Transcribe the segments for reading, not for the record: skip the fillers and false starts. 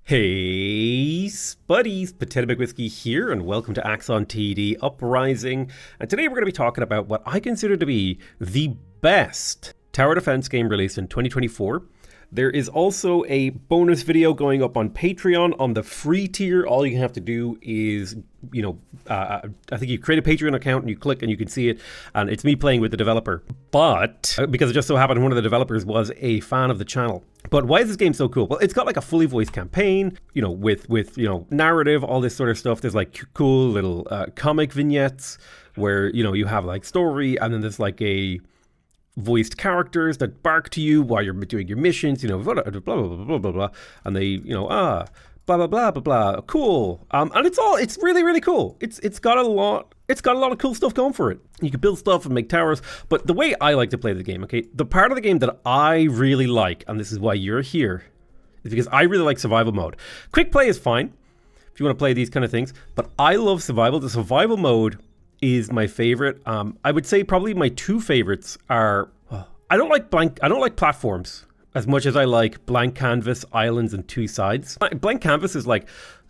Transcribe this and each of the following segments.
Hey, Spuddies, Potato McWhiskey here, and welcome to Axon TD Uprising. And today we're going to be talking about what I consider to be the best tower defense game released in 2024. There is also a bonus video going up on Patreon on the free tier. All you have to do is, I think you create a Patreon account and you click and you can see it. And it's me playing with the developer. But, because it just so happened one of the developers was a fan of the channel. But why is this game so cool? Well, it's got like a fully voiced campaign, with narrative, all this sort of stuff. There's like cool little comic vignettes where, you have like story, and then there's like a voiced characters that bark to you while you're doing your missions, blah, blah, blah, blah, blah, blah, blah. And they, blah, blah, blah, blah, blah. Cool. And it's really, really cool. It's got a lot of cool stuff going for it. You can build stuff and make towers. But the way I like to play the game, okay, the part of the game that I really like, and this is why you're here, is because I really like survival mode. Quick play is fine if you want to play these kind of things, but I love survival. The survival mode is my favorite. I would say probably my two favorites are, I don't like platforms as much as I like blank canvas, islands, and two sides. Blank canvas is like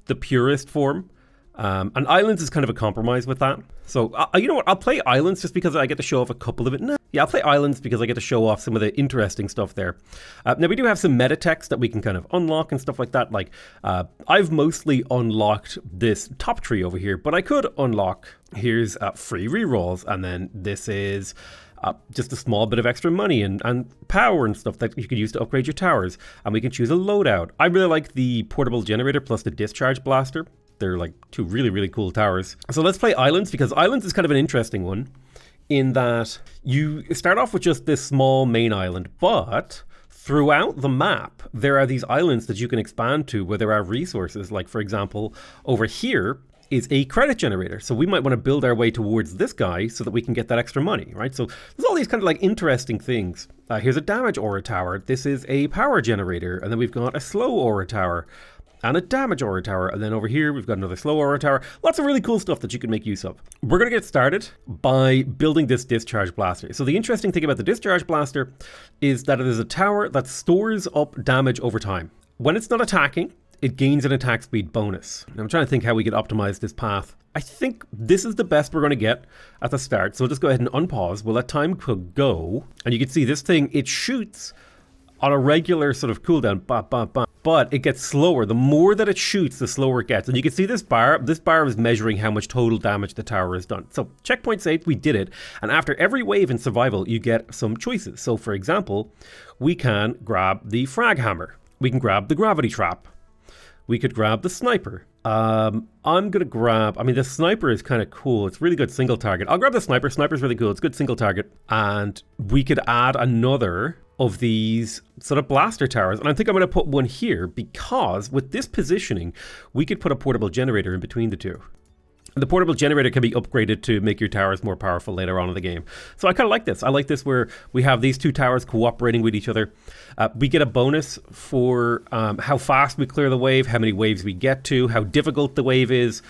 the purest form. And islands is kind of a compromise with that. So, you know what? I'll play islands just because I get to show off a couple of it. Yeah, I'll play islands because I get to show off some of the interesting stuff there. Now, we do have some meta text that we can kind of unlock and stuff like that. Like, I've mostly unlocked this top tree over here, but I could unlock, here's free rerolls, and then this is just a small bit of extra money and power and stuff that you could use to upgrade your towers. And we can choose a loadout. I really like the portable generator plus the discharge blaster. They're like two really, really cool towers. So let's play Islands, because Islands is kind of an interesting one in that you start off with just this small main island, but throughout the map, there are these islands that you can expand to where there are resources. Like, for example, over here is a credit generator. So we might want to build our way towards this guy so that we can get that extra money, right? So there's all these kind of like interesting things. Here's a damage aura tower. This is a power generator. And then we've got a slow aura tower and a damage aura tower. And then over here, we've got another slow aura tower. Lots of really cool stuff that you can make use of. We're going to get started by building this discharge blaster. So the interesting thing about the discharge blaster is that it is a tower that stores up damage over time. When it's not attacking, it gains an attack speed bonus. And I'm trying to think how we could optimize this path. I think this is the best we're going to get at the start. So we'll just go ahead and unpause. We'll let time go. And you can see this thing, it shoots on a regular sort of cooldown, but it gets slower. The more that it shoots, the slower it gets. And you can see this bar is measuring how much total damage the tower has done. So checkpoint saved, we did it. And after every wave in survival, you get some choices. So for example, we can grab the frag hammer. We can grab the gravity trap. We could grab the sniper. I'm going to grab, the sniper is kind of cool. It's really good single target. I'll grab the sniper. Sniper's really cool. It's good single target. And we could add another of these sort of blaster towers. And I think I'm going to put one here because with this positioning, we could put a portable generator in between the two. The portable generator can be upgraded to make your towers more powerful later on in the game. So I kind of like this. I like this where we have these two towers cooperating with each other. We get a bonus for how fast we clear the wave, how many waves we get to, how difficult the wave is,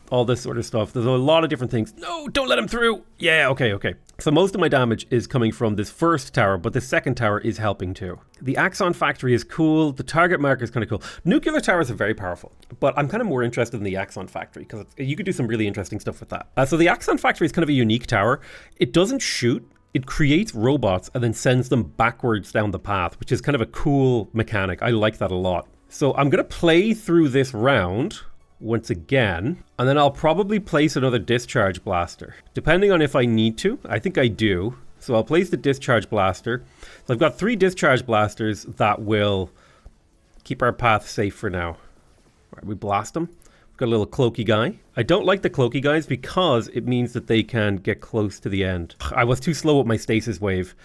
all this sort of stuff. There's a lot of different things. No, don't let him through. Yeah, okay. So most of my damage is coming from this first tower, but the second tower is helping too. The Axon factory is cool. The target marker is kind of cool. Nuclear towers are very powerful, but I'm kind of more interested in the Axon factory because you could do some really interesting stuff with that. So the Axon factory is kind of a unique tower. It doesn't shoot. It creates robots and then sends them backwards down the path, which is kind of a cool mechanic. I like that a lot. So I'm going to play through this round once again, and then I'll probably place another discharge blaster, depending on if I need to. I think I do. So I'll place the discharge blaster. So I've got 3 discharge blasters that will keep our path safe for now. All right, we blast them. We've got a little cloaky guy. I don't like the cloaky guys because it means that they can get close to the end. I was too slow with my stasis wave.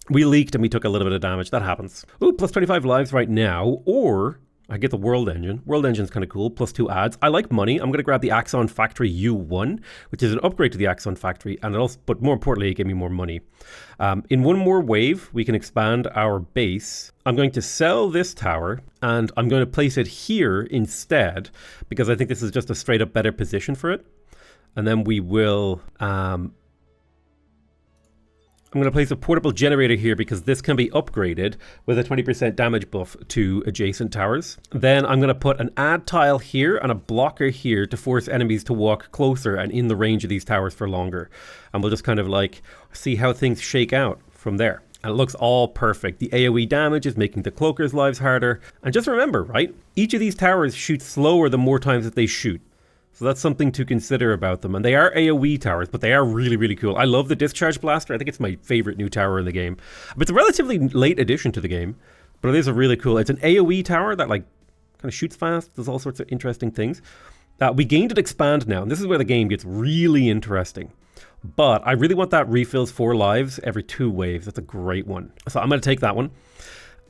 We leaked and we took a little bit of damage. That happens. Ooh, plus 25 lives right now, or I get the World Engine. World Engine's kind of cool, plus 2 adds. I like money. I'm going to grab the Axon Factory U1, which is an upgrade to the Axon Factory, and it also, but more importantly, it gave me more money. In one more wave, we can expand our base. I'm going to sell this tower, and I'm going to place it here instead, because I think this is just a straight up better position for it. And then we will I'm going to place a portable generator here because this can be upgraded with a 20% damage buff to adjacent towers. Then I'm going to put an add tile here and a blocker here to force enemies to walk closer and in the range of these towers for longer. And we'll just kind of like see how things shake out from there. And it looks all perfect. The AoE damage is making the cloakers' lives harder. And just remember, right? Each of these towers shoots slower the more times that they shoot. So that's something to consider about them. And they are AoE towers, but they are really, really cool. I love the discharge blaster. I think it's my favorite new tower in the game. But it's a relatively late addition to the game, but it is a really cool. It's an AoE tower that like kind of shoots fast, does all sorts of interesting things. We gained an expand now, and this is where the game gets really interesting. But I really want that refills 4 lives every 2 waves. That's a great one. So I'm going to take that one.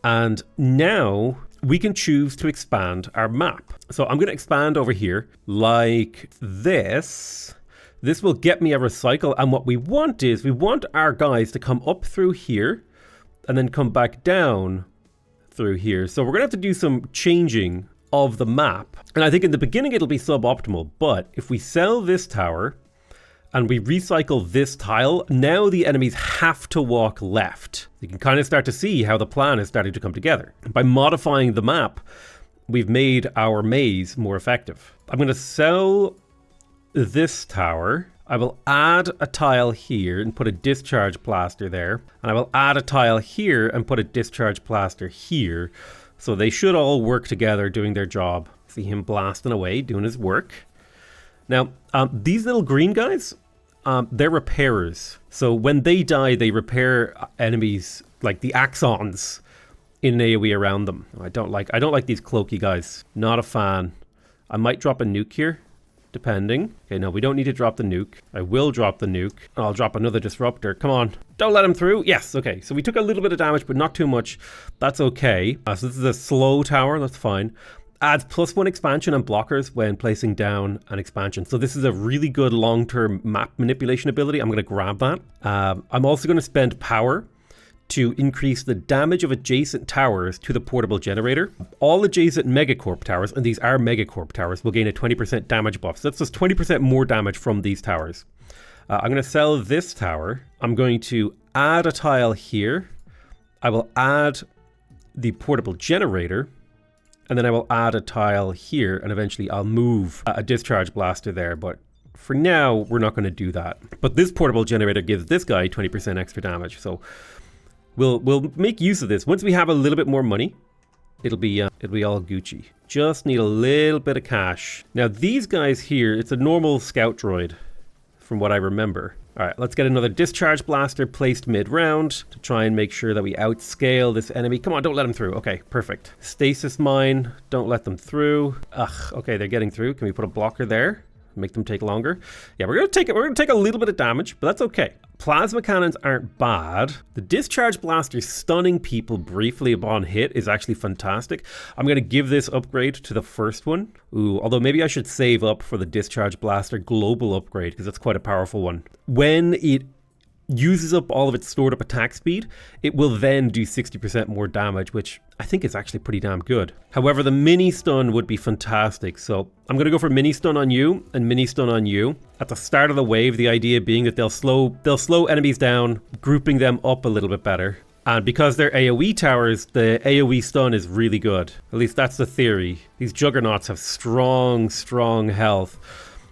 And now we can choose to expand our map. So I'm going to expand over here like this. This will get me a recycle. And what we want is we want our guys to come up through here and then come back down through here. So we're going to have to do some changing of the map. And I think in the beginning it'll be suboptimal. But if we sell this tower and we recycle this tile, now the enemies have to walk left. You can kind of start to see how the plan is starting to come together. By modifying the map, we've made our maze more effective. I'm going to sell this tower. I will add a tile here and put a discharge blaster there. And I will add a tile here and put a discharge blaster here. So they should all work together doing their job. See him blasting away, doing his work. Now, these little green guys, they're repairers. So when they die, they repair enemies like the Axons in AoE around them. I don't like these cloaky guys. Not a fan. I might drop a nuke here, depending. Okay, no, we don't need to drop the nuke. I will drop the nuke. I'll drop another disruptor. Come on. Don't let him through. Yes, okay. So we took a little bit of damage, but not too much. That's okay. So this is a slow tower. That's fine. Adds +1 expansion and blockers when placing down an expansion. So this is a really good long-term map manipulation ability. I'm going to grab that. I'm also going to spend power to increase the damage of adjacent towers to the portable generator. All adjacent Megacorp towers, and these are Megacorp towers, will gain a 20% damage buff. So that's just 20% more damage from these towers. I'm going to sell this tower. I'm going to add a tile here. I will add the portable generator. And then I will add a tile here, and eventually I'll move a discharge blaster there. But for now, we're not going to do that. But this portable generator gives this guy 20% extra damage. So we'll make use of this. Once we have a little bit more money, it'll be all Gucci. Just need a little bit of cash. Now these guys here, it's a normal scout droid from what I remember. All right, let's get another discharge blaster placed mid-round to try and make sure that we outscale this enemy. Come on, don't let him through. Okay, perfect. Stasis mine, don't let them through. Ugh, okay, they're getting through. Can we put a blocker there? Make them take longer. Yeah, we're gonna take a little bit of damage, but that's okay. Plasma cannons aren't bad. The discharge blaster stunning people briefly upon hit is actually fantastic. I'm gonna give this upgrade to the first one. Ooh, although maybe I should save up for the discharge blaster global upgrade because that's quite a powerful one. When it uses up all of its stored up attack speed, it will then do 60% more damage, which I think is actually pretty damn good. However, the mini stun would be fantastic. So I'm going to go for mini stun on you and mini stun on you. At the start of the wave, the idea being that they'll slow enemies down, grouping them up a little bit better. And because they're AoE towers, the AoE stun is really good. At least that's the theory. These juggernauts have strong health.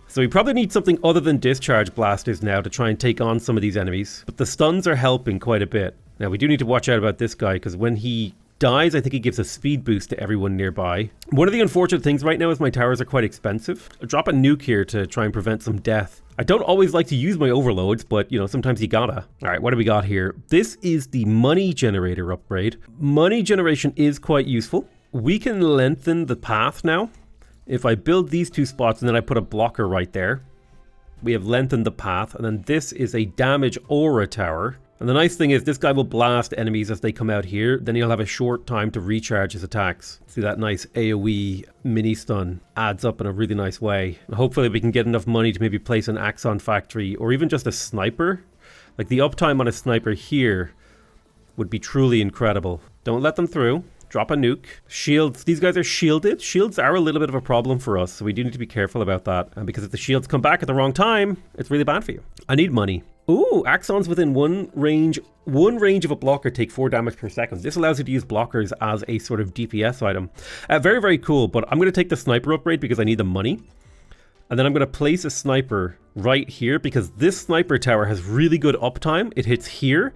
So we probably need something other than discharge blasters now to try and take on some of these enemies. But the stuns are helping quite a bit. Now we do need to watch out about this guy because when he dies, I think he gives a speed boost to everyone nearby. One of the unfortunate things right now is my towers are quite expensive. I'll drop a nuke here to try and prevent some death. I don't always like to use my overloads, but you know, sometimes you gotta. All right, what do we got here? This is the money generator upgrade. Money generation is quite useful. We can lengthen the path now. If I build these 2 spots and then I put a blocker right there, we have lengthened the path. And then this is a damage aura tower. And the nice thing is this guy will blast enemies as they come out here. Then he'll have a short time to recharge his attacks. See that nice AoE mini stun adds up in a really nice way. And hopefully we can get enough money to maybe place an Axon factory or even just a sniper. Like the uptime on a sniper here would be truly incredible. Don't let them through. Drop a nuke. Shields, these guys are shielded. Shields are a little bit of a problem for us, so we do need to be careful about that. And because if the shields come back at the wrong time, it's really bad for you. I need money. Ooh, Axons within one range of a blocker take 4 damage per second. This allows you to use blockers as a sort of DPS item. Very, very cool, but I'm going to take the sniper upgrade because I need the money. And then I'm going to place a sniper right here because this sniper tower has really good uptime. It hits here,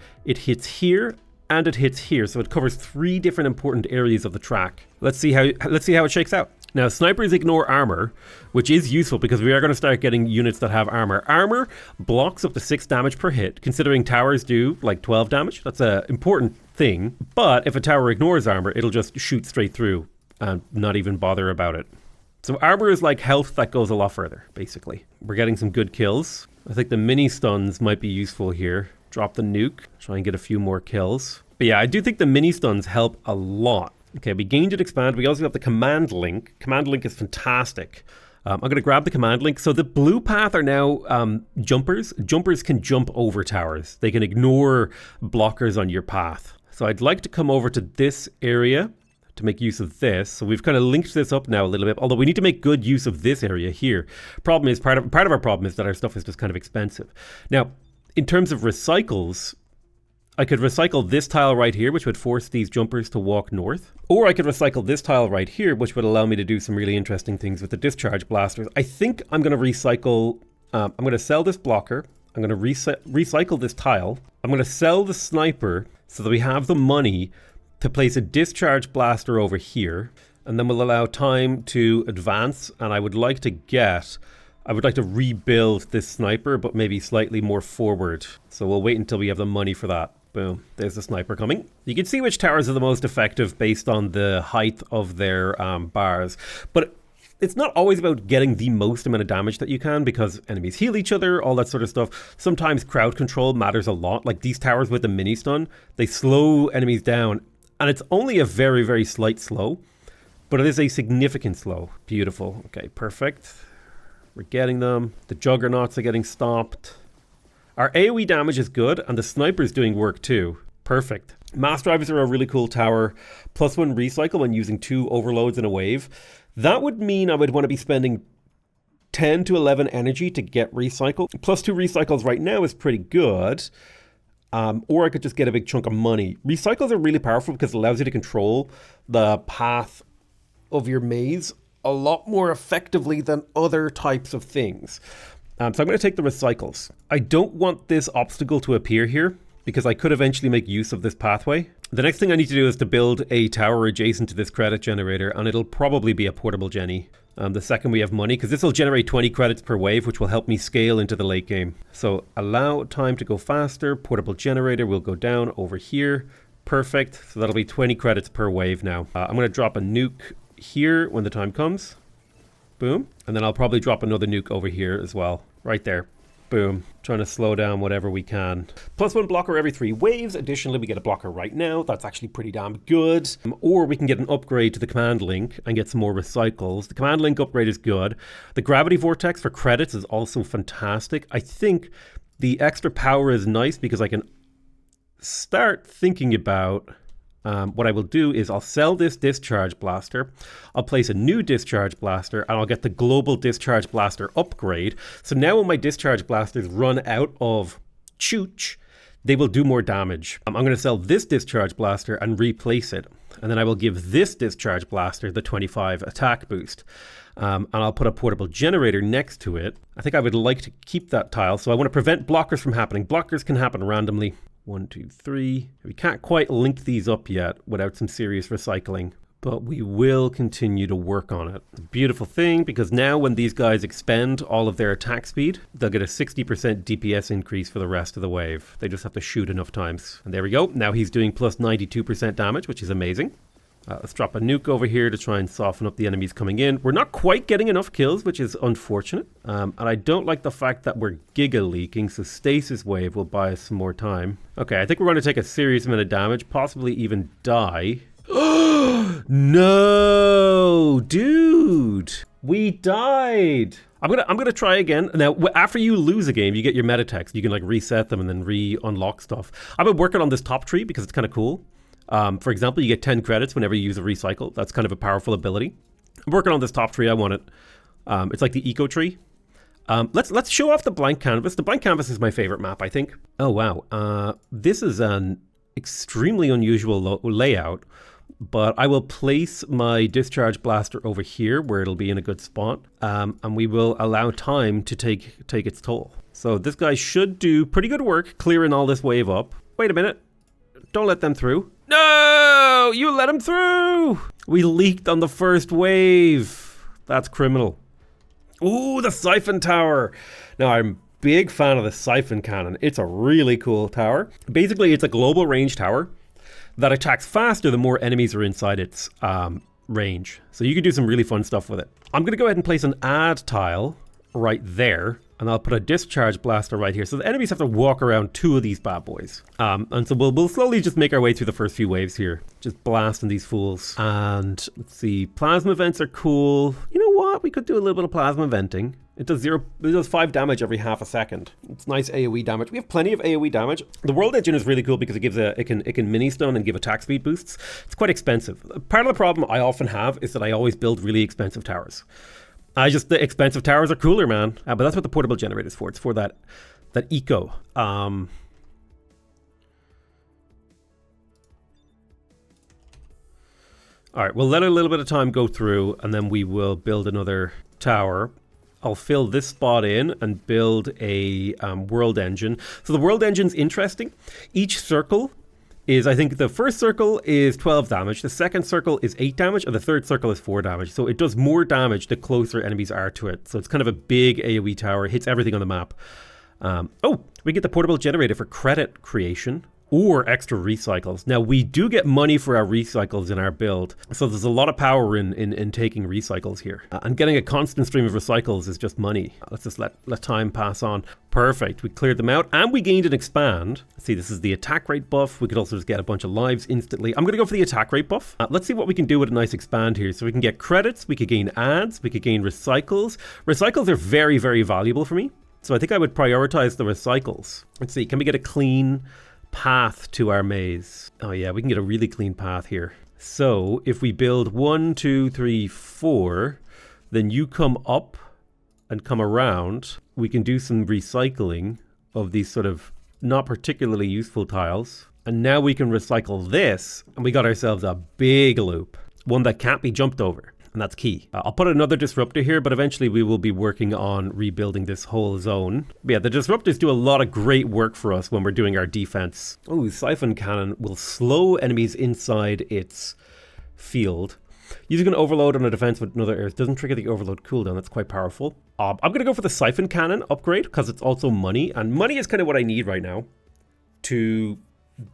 and it hits here. So it covers 3 different important areas of the track. Let's see how it shakes out. Now, snipers ignore armor, which is useful because we are going to start getting units that have armor. Armor blocks up to 6 damage per hit, considering towers do like 12 damage. That's an important thing. But if a tower ignores armor, it'll just shoot straight through and not even bother about it. So armor is like health that goes a lot further, basically. We're getting some good kills. I think the mini stuns might be useful here. Drop the nuke, try and get a few more kills. But yeah, I do think the mini stuns help a lot. Okay, we gained and expand. We also have the command link. Command link is fantastic. I'm going to grab the command link. So the blue path are now jumpers. Jumpers can jump over towers. They can ignore blockers on your path. So I'd like to come over to this area to make use of this. So we've kind of linked this up now a little bit, although we need to make good use of this area here. Problem is, part of our problem is that our stuff is just kind of expensive. Now, in terms of recycles, I could recycle this tile right here, which would force these jumpers to walk north. Or I could recycle this tile right here, which would allow me to do some really interesting things with the discharge blasters. I think I'm going to recycle, I'm going to sell this blocker. I'm going to recycle this tile. I'm going to sell the sniper so that we have the money to place a discharge blaster over here. And then we'll allow time to advance. And I would like to rebuild this sniper, but maybe slightly more forward. So we'll wait until we have the money for that. Boom, there's the sniper coming. You can see which towers are the most effective based on the height of their bars. But it's not always about getting the most amount of damage that you can because enemies heal each other, all that sort of stuff. Sometimes crowd control matters a lot. Like these towers with the mini stun, they slow enemies down. And it's only a very, very slight slow, but it is a significant slow. Beautiful. Okay, perfect. We're getting them. The juggernauts are getting stopped. Our AoE damage is good, and the sniper's doing work too. Perfect. Mass drivers are a really cool tower. +1 recycle when using 2 overloads in a wave. That would mean I would want to be spending 10 to 11 energy to get recycle. +2 recycles right now is pretty good. Or I could just get a big chunk of money. Recycles are really powerful because it allows you to control the path of your maze a lot more effectively than other types of things. So I'm going to take the recycles. I don't want this obstacle to appear here because I could eventually make use of this pathway. The next thing I need to do is to build a tower adjacent to this credit generator, and it'll probably be a portable Jenny. The second we have money, because this will generate 20 credits per wave, which will help me scale into the late game. So allow time to go faster. Portable generator will go down over here. Perfect. So that'll be 20 credits per wave now. I'm going to drop a nuke here when the time comes. Boom. And then I'll probably drop another nuke over here as well. Right there. Boom. Trying to slow down whatever we can. +1 blocker every 3 waves. Additionally, we get a blocker right now. That's actually pretty damn good. Or we can get an upgrade to the command link and get some more recycles. The command link upgrade is good. The gravity vortex for credits is also fantastic. I think the extra power is nice because I can start thinking about what I will do is I'll sell this discharge blaster, I'll place a new discharge blaster, and I'll get the global discharge blaster upgrade. So now when my discharge blasters run out of chooch, they will do more damage. I'm going to sell this discharge blaster and replace it. And then I will give this discharge blaster the 25 attack boost. And I'll put a portable generator next to it. I think I would like to keep that tile. So I want to prevent blockers from happening. Blockers can happen randomly. 1, 2, 3. We can't quite link these up yet without some serious recycling, but we will continue to work on it. It's a beautiful thing because now when these guys expend all of their attack speed, they'll get a 60% DPS increase for the rest of the wave. They just have to shoot enough times. And there we go. Now he's doing plus 92% damage, which is amazing. Let's drop a nuke over here to try and soften up the enemies coming in. We're not quite getting enough kills, which is unfortunate. And I don't like the fact that we're giga leaking, so stasis wave will buy us some more time. Okay, I think we're going to take a serious amount of damage, possibly even die. No, dude, we died. I'm gonna try again. Now, after you lose a game, you get your meta text. You can like reset them and then re-unlock stuff. I've been working on this top tree because it's kind of cool. For example, you get 10 credits whenever you use a recycle. That's kind of a powerful ability. I'm working on this top tree. I want it. It's like the eco tree. Let's show off the blank canvas. The blank canvas is my favorite map, I think. Oh wow, this is an extremely unusual layout, but I will place my discharge blaster over here where it'll be in a good spot, and we will allow time to take its toll. So this guy should do pretty good work clearing all this wave up. Wait a minute, don't let them through. No, you let them through. We leaked on the first wave. That's criminal. Ooh, the siphon tower. Now, I'm a big fan of the siphon cannon. It's a really cool tower. Basically, it's a global range tower that attacks faster the more enemies are inside its range. So you can do some really fun stuff with it. I'm going to go ahead and place an add tile right there, and I'll put a discharge blaster right here. So the enemies have to walk around 2 of these bad boys. And so we'll slowly just make our way through the first few waves here, just blasting these fools. And let's see, plasma vents are cool. You know what? We could do a little bit of plasma venting. It does 5 damage every half a second. It's nice AoE damage. We have plenty of AoE damage. The world engine is really cool because it can mini stun and give attack speed boosts. It's quite expensive. Part of the problem I often have is that I always build really expensive towers. The expensive towers are cooler, man. But that's what the portable generator is for. It's for that eco. All right, we'll let a little bit of time go through, and then we will build another tower. I'll fill this spot in and build a world engine. So the world engine's interesting. Each circle is, I think the first circle is 12 damage, the second circle is 8 damage, and the third circle is 4 damage. So it does more damage the closer enemies are to it. So it's kind of a big AoE tower, it hits everything on the map. Oh, we get the portable generator for credit creation or extra recycles. Now we do get money for our recycles in our build, so there's a lot of power in taking recycles here. And getting a constant stream of recycles is just money. Let's just let time pass on. Perfect, we cleared them out and we gained an expand. See, this is the attack rate buff. We could also just get a bunch of lives instantly. I'm gonna go for the attack rate buff. Let's see what we can do with a nice expand here. So we can get credits, we could gain ads, we could gain recycles. Recycles are very, very valuable for me. So I think I would prioritize the recycles. Let's see, can we get a clean path to our maze? Oh yeah, we can get a really clean path here. So if we build 1, 2, 3, 4, then you come up and come around, we can do some recycling of these sort of not particularly useful tiles. And now we can recycle this, and we got ourselves a big loop, one that can't be jumped over. And that's key. I'll put another disruptor here, but eventually we will be working on rebuilding this whole zone. But yeah, the disruptors do a lot of great work for us when we're doing our defense. Oh, siphon cannon will slow enemies inside its field. Using an overload on a defense with another air doesn't trigger the overload cooldown. That's quite powerful. I'm going to go for the siphon cannon upgrade because it's also money. And money is kind of what I need right now to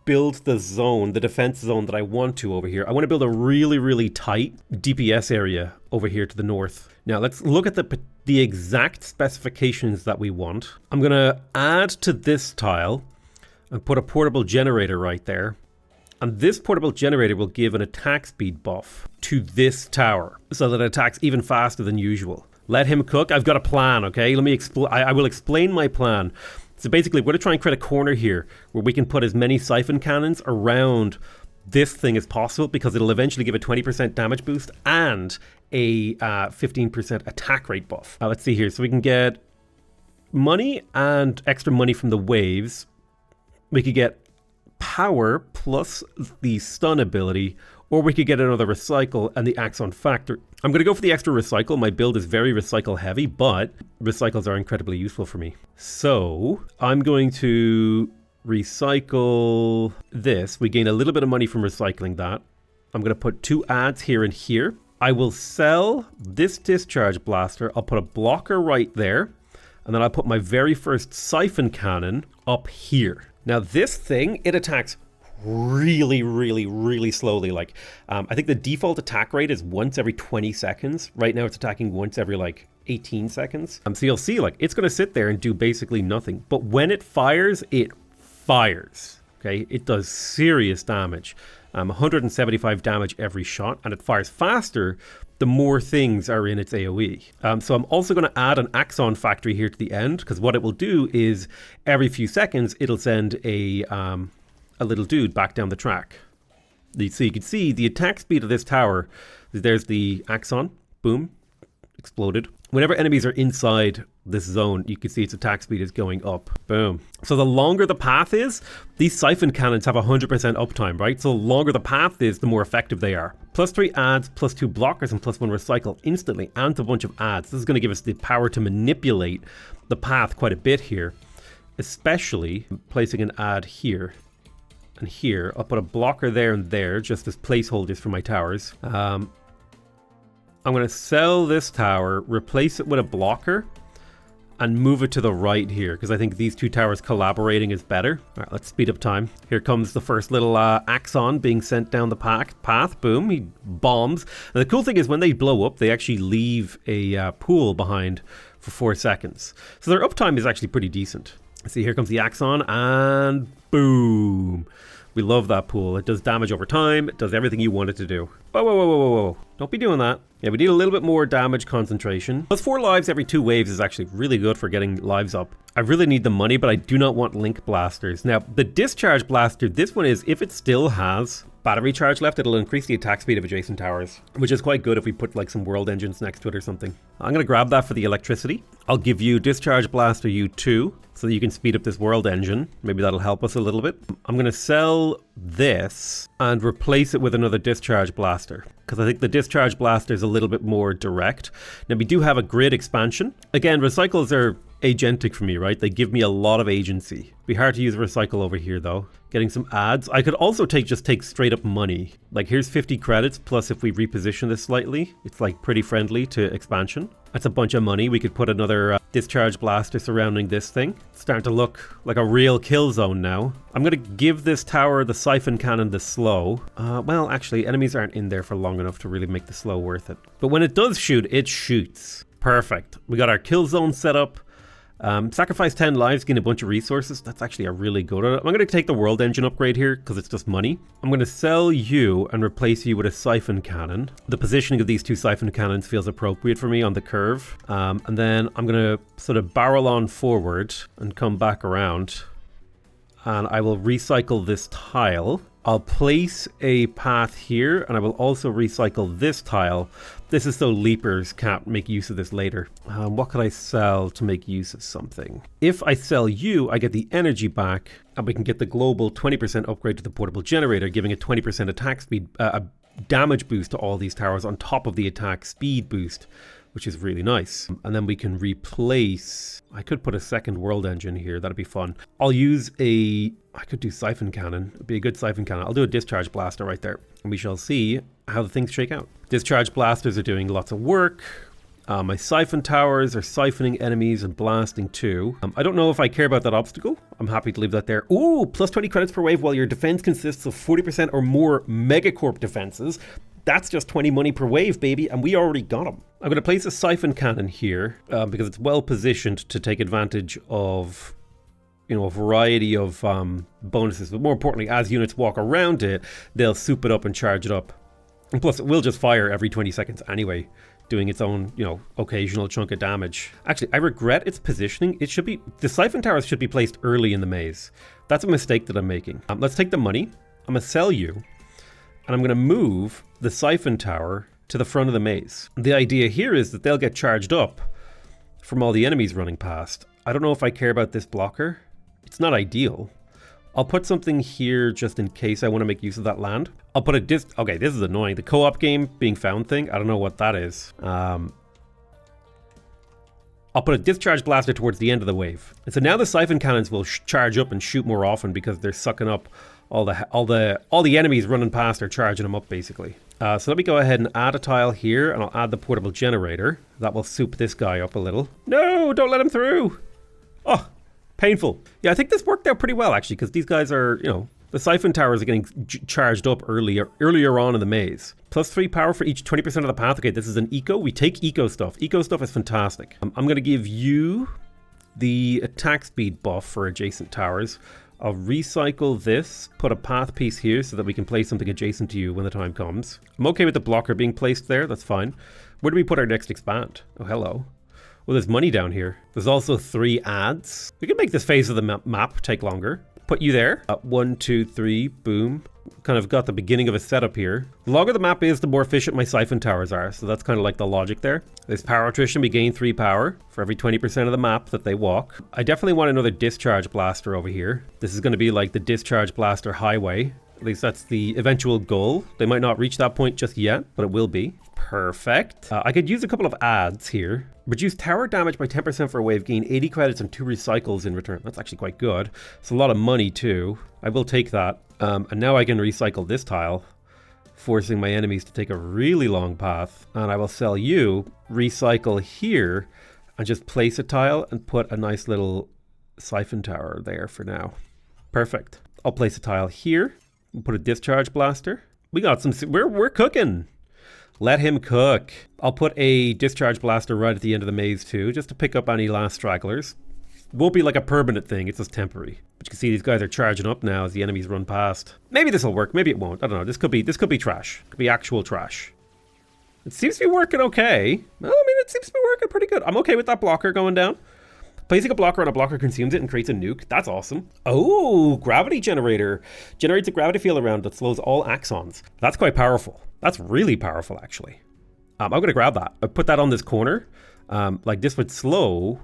build the zone, the defense zone that I want to over here. I want to build a really, really tight DPS area over here to the north. Now let's look at the exact specifications that we want. I'm going to add to this tile and put a portable generator right there. And this portable generator will give an attack speed buff to this tower so that it attacks even faster than usual. Let him cook. I've got a plan, okay? Let me explain. I will explain my plan. So basically, we're going to try and create a corner here where we can put as many siphon cannons around this thing as possible because it'll eventually give a 20% damage boost and a 15% attack rate buff. Let's see here. So we can get money and extra money from the waves. We could get power plus the stun ability, or we could get another recycle and the Axon factor. I'm going to go for the extra recycle. My build is very recycle heavy, but recycles are incredibly useful for me. So I'm going to recycle this. We gain a little bit of money from recycling that. I'm going to put 2 ads here and here. I will sell this discharge blaster. I'll put a blocker right there. And then I'll put my very first siphon cannon up here. Now this thing, it attacks really, really, really slowly. Like, I think the default attack rate is once every 20 seconds. Right now it's attacking once every like 18 seconds. So you'll see like it's going to sit there and do basically nothing. But when it fires, okay? It does serious damage. 175 damage every shot, and it fires faster the more things are in its AoE. So I'm also going to add an Axon factory here to the end, because what it will do is every few seconds it'll send a little dude back down the track. So you can see the attack speed of this tower. There's the Axon, boom, exploded. Whenever enemies are inside this zone, you can see its attack speed is going up. Boom. So the longer the path is, these siphon cannons have 100% uptime, right? So the longer the path is, the more effective they are. +3 adds, +2 blockers, and +1 recycle instantly, and a bunch of adds. This is going to give us the power to manipulate the path quite a bit here, especially placing an add here and here. I'll put a blocker there and there just as placeholders for my towers. I'm going to sell this tower, replace it with a blocker, and move it to the right here, because I think these two towers collaborating is better. All right, let's speed up time. Here comes the first little Axon being sent down the path. Boom, he bombs. And the cool thing is when they blow up, they actually leave a pool behind for 4 seconds. So their uptime is actually pretty decent. See, here comes the Axon, and boom. We love that pool. It does damage over time. It does everything you want it to do. Whoa, whoa, whoa, whoa, whoa, whoa. Don't be doing that. Yeah, we need a little bit more damage concentration. +4 lives every 2 waves is actually really good for getting lives up. I really need the money, but I do not want link blasters. Now, the discharge blaster, this one is, if it still has battery charge left, it'll increase the attack speed of adjacent towers, which is quite good if we put like some world engines next to it or something. I'm going to grab that for the electricity. I'll give you discharge blaster U2 so that you can speed up this world engine. Maybe that'll help us a little bit. I'm going to sell this and replace it with another discharge blaster, because I think the discharge blaster is a little bit more direct. Now, we do have a grid expansion. Again, recycles are agentic for me, right? They give me a lot of agency. Be hard to use recycle over here though. Getting some ads. I could also just take straight up money. Like here's 50 credits, plus if we reposition this slightly, it's like pretty friendly to expansion. That's a bunch of money. We could put another discharge blaster surrounding this thing. It's starting to look like a real kill zone now. I'm going to give this tower the siphon cannon the slow. Well, actually, enemies aren't in there for long enough to really make the slow worth it. But when it does shoot, it shoots. Perfect. We got our kill zone set up. Sacrifice 10 lives, gain a bunch of resources. That's actually a really good one. I'm going to take the world engine upgrade here because it's just money. I'm going to sell you and replace you with a siphon cannon. The positioning of these two siphon cannons feels appropriate for me on the curve. And then I'm going to sort of barrel on forward and come back around. And I will recycle this tile. I'll place a path here, and I will also recycle this tile. This is so leapers can't make use of this later. What could I sell to make use of something? If I sell you, I get the energy back, and we can get the global 20% upgrade to the portable generator, giving a 20% attack speed, a damage boost to all these towers on top of the attack speed boost, which is really nice. And then we can replace, I could put a second world engine here, that'd be fun. I'll use I could do siphon cannon, it'd be a good siphon cannon. I'll do a discharge blaster right there, and we shall see how the things shake out. Discharge blasters are doing lots of work. My siphon towers are siphoning enemies and blasting too. I don't know if I care about that obstacle. I'm happy to leave that there. Ooh, plus 20 credits per wave while your defense consists of 40% or more megacorp defenses. That's just 20 money per wave, baby, and we already got them. I'm going to place a siphon cannon here because it's well positioned to take advantage of, you know, a variety of bonuses. But more importantly, as units walk around it, they'll soup it up and charge it up. And plus, it will just fire every 20 seconds anyway, doing its own, you know, occasional chunk of damage. Actually, I regret its positioning. It should be, the siphon towers should be placed early in the maze. That's a mistake that I'm making. Let's take the money. I'm going to sell you. And I'm going to move the siphon tower to the front of the maze. The idea here is that they'll get charged up from all the enemies running past. I don't know if I care about this blocker. It's not ideal. I'll put something here just in case I want to make use of that land. I'll put a okay, this is annoying. The co-op game being found thing. I don't know what that is. I'll put a discharge blaster towards the end of the wave. And so now the siphon cannons will charge up and shoot more often because they're sucking up all the enemies running past are charging them up basically. So let me go ahead and add a tile here, and I'll add the portable generator. That will soup this guy up a little. No, don't let him through. Oh, painful. Yeah, I think this worked out pretty well actually, because these guys are, you know, the siphon towers are getting charged up earlier on in the maze. Plus 3 power for each 20% of the path. Okay, this is an eco. We take eco stuff. Eco stuff is fantastic. I'm going to give you the attack speed buff for adjacent towers. I'll recycle this, put a path piece here so that we can place something adjacent to you when the time comes. I'm okay with the blocker being placed there, that's fine. Where do we put our next expand? Oh, hello. Well, there's money down here. There's also 3 ads. We can make this phase of the map take longer. put you there. 1, 2, 3, boom. Kind of got the beginning of a setup here. The longer the map is, the more efficient my siphon towers are. So that's kind of like the logic there. There's power attrition. We gain 3 power for every 20% of the map that they walk. I definitely want another discharge blaster over here. This is going to be like the discharge blaster highway. At least that's the eventual goal. They might not reach that point just yet, but it will be. Perfect. I could use a couple of ads here. Reduce tower damage by 10% for a wave, gain 80 credits and 2 recycles in return. That's actually quite good. It's a lot of money too. I will take that. And now I can recycle this tile, forcing my enemies to take a really long path. And I will sell you, recycle here, and just place a tile and put a nice little siphon tower there for now. Perfect. I'll place a tile here. We'll put a discharge blaster. We got some, we're cooking. Let him cook. I'll put a discharge blaster right at the end of the maze too, just to pick up any last stragglers. Won't be like a permanent thing, it's just temporary. But you can see these guys are charging up now as the enemies run past. Maybe this will work, maybe it won't. I don't know, this could be trash. Could be actual trash. It seems to be working okay. Well, I mean, it seems to be working pretty good. I'm okay with that blocker going down. Placing a blocker on a blocker consumes it and creates a nuke. That's awesome. Oh, gravity generator. Generates a gravity field around that slows all axons. That's quite powerful. That's really powerful, actually. I'm going to grab that. I put that on this corner. Like this would slow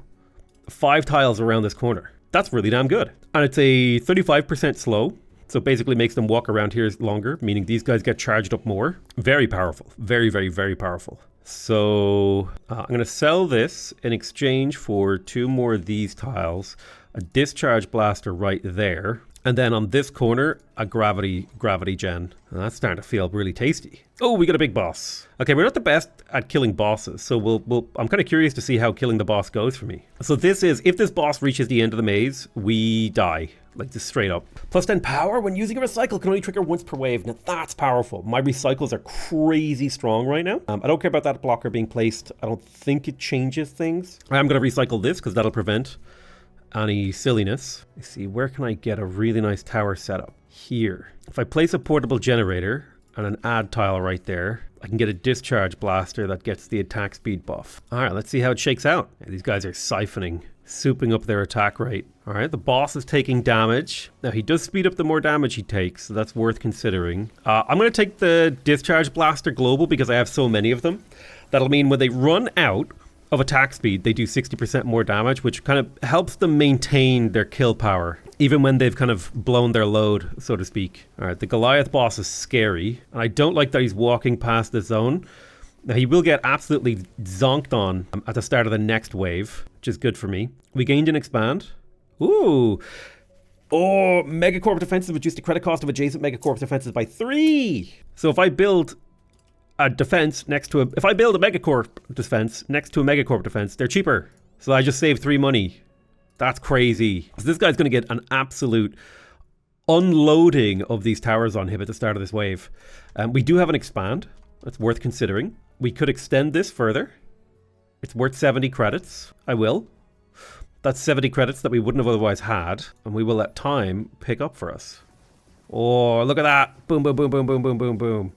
5 tiles around this corner. That's really damn good. And it's a 35% slow. So it basically makes them walk around here longer, meaning these guys get charged up more. Very powerful. Very, very, very powerful. So I'm going to sell this in exchange for 2 more of these tiles, a discharge blaster right there, and then on this corner, a gravity gen. And that's starting to feel really tasty. Oh, we got a big boss. Okay, we're not the best at killing bosses, so I'm kind of curious to see how killing the boss goes for me. So this is, if this boss reaches the end of the maze, we die. Like just straight up. Plus 10 power when using a recycle can only trigger once per wave. Now that's powerful. My recycles are crazy strong right now. I don't care about that blocker being placed. I don't think it changes things. I'm going to recycle this because that'll prevent any silliness. Let's see, where can I get a really nice tower setup? Here. If I place a portable generator and an add tile right there, I can get a discharge blaster that gets the attack speed buff. All right, let's see how it shakes out. Yeah, these guys are siphoning, souping up their attack rate. All right, the boss is taking damage. Now he does speed up the more damage he takes, so that's worth considering. I'm going to take the discharge blaster global because I have so many of them. That'll mean when they run out of attack speed, they do 60% more damage, which kind of helps them maintain their kill power, even when they've kind of blown their load, so to speak. All right, the Goliath boss is scary, and I don't like that he's walking past the zone. Now, he will get absolutely zonked on at the start of the next wave, which is good for me. We gained an expand. Ooh. Oh, Megacorp defenses reduce the credit cost of adjacent Megacorp defenses by 3. So if I build a defense next to if I build a Megacorp defense next to a Megacorp defense, they're cheaper. So I just saved 3 money. That's crazy. So this guy's going to get an absolute unloading of these towers on him at the start of this wave. We do have an expand. That's worth considering. We could extend this further. It's worth 70 credits. I will. That's 70 credits that we wouldn't have otherwise had. And we will let time pick up for us. Oh, look at that. Boom, boom, boom, boom, boom, boom, boom, boom.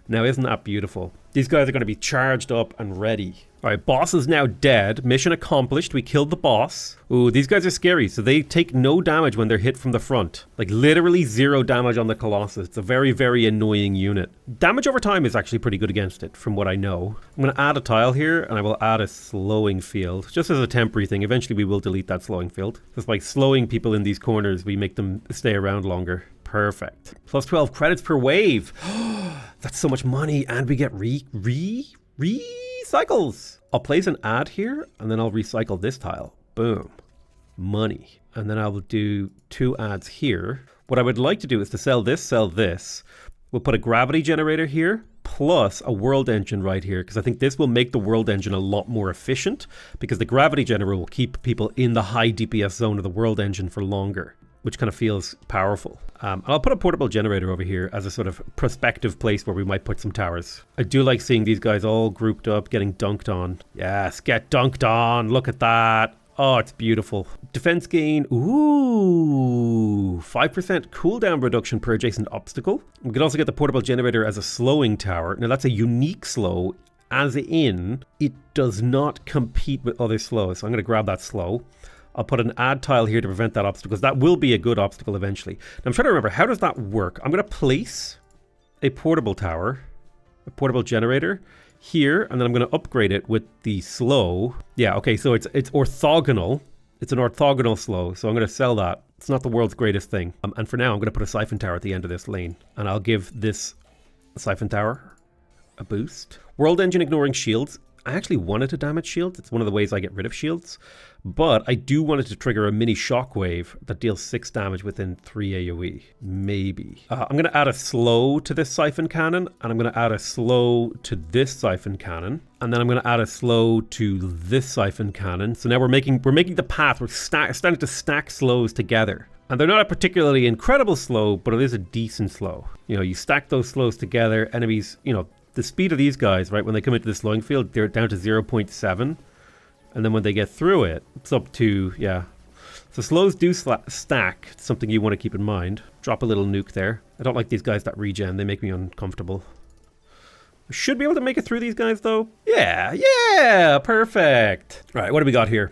Now, isn't that beautiful? These guys are going to be charged up and ready. All right, boss is now dead. Mission accomplished. We killed the boss. Ooh, these guys are scary. So they take no damage when they're hit from the front. Like literally 0 damage on the Colossus. It's a very, very annoying unit. Damage over time is actually pretty good against it, from what I know. I'm going to add a tile here, and I will add a slowing field. Just as a temporary thing. Eventually, we will delete that slowing field. Just by slowing people in these corners, we make them stay around longer. Perfect. Plus 12 credits per wave. That's so much money, and we get recycles. I'll place an ad here, and then I'll recycle this tile. Boom. Money. And then I will do 2 ads here. What I would like to do is to sell this. We'll put a gravity generator here, plus a world engine right here, because I think this will make the world engine a lot more efficient, because the gravity generator will keep people in the high DPS zone of the world engine for longer, which kind of feels powerful. I'll put a portable generator over here as a sort of prospective place where we might put some towers. I do like seeing these guys all grouped up, getting dunked on. Yes, get dunked on. Look at that. Oh, it's beautiful. Defense gain. Ooh, 5% cooldown reduction per adjacent obstacle. We can also get the portable generator as a slowing tower. Now, that's a unique slow, as in it does not compete with other slows. So I'm going to grab that slow. I'll put an add tile here to prevent that obstacle, because that will be a good obstacle eventually. Now I'm trying to remember, how does that work? I'm going to place a portable tower, a portable generator here, and then I'm going to upgrade it with the slow. Yeah, okay, so it's orthogonal. It's an orthogonal slow, so I'm going to sell that. It's not the world's greatest thing. And for now, I'm going to put a siphon tower at the end of this lane, and I'll give this siphon tower a boost. World engine ignoring shields. I actually wanted to damage shields. It's one of the ways I get rid of shields. But I do want it to trigger a mini shockwave that deals 6 damage within 3 AoE. Maybe. I'm going to add a slow to this siphon cannon. And I'm going to add a slow to this siphon cannon. And then I'm going to add a slow to this siphon cannon. So now we're making the path. We're starting to stack slows together. And they're not a particularly incredible slow, but it is a decent slow. You know, you stack those slows together. Enemies, you know, the speed of these guys, right, when they come into the slowing field, they're down to 0.7. And then when they get through it, it's up to, yeah. So slows do stack, something you want to keep in mind. Drop a little nuke there. I don't like these guys that regen. They make me uncomfortable. I should be able to make it through these guys, though. Yeah, perfect. All right, what do we got here?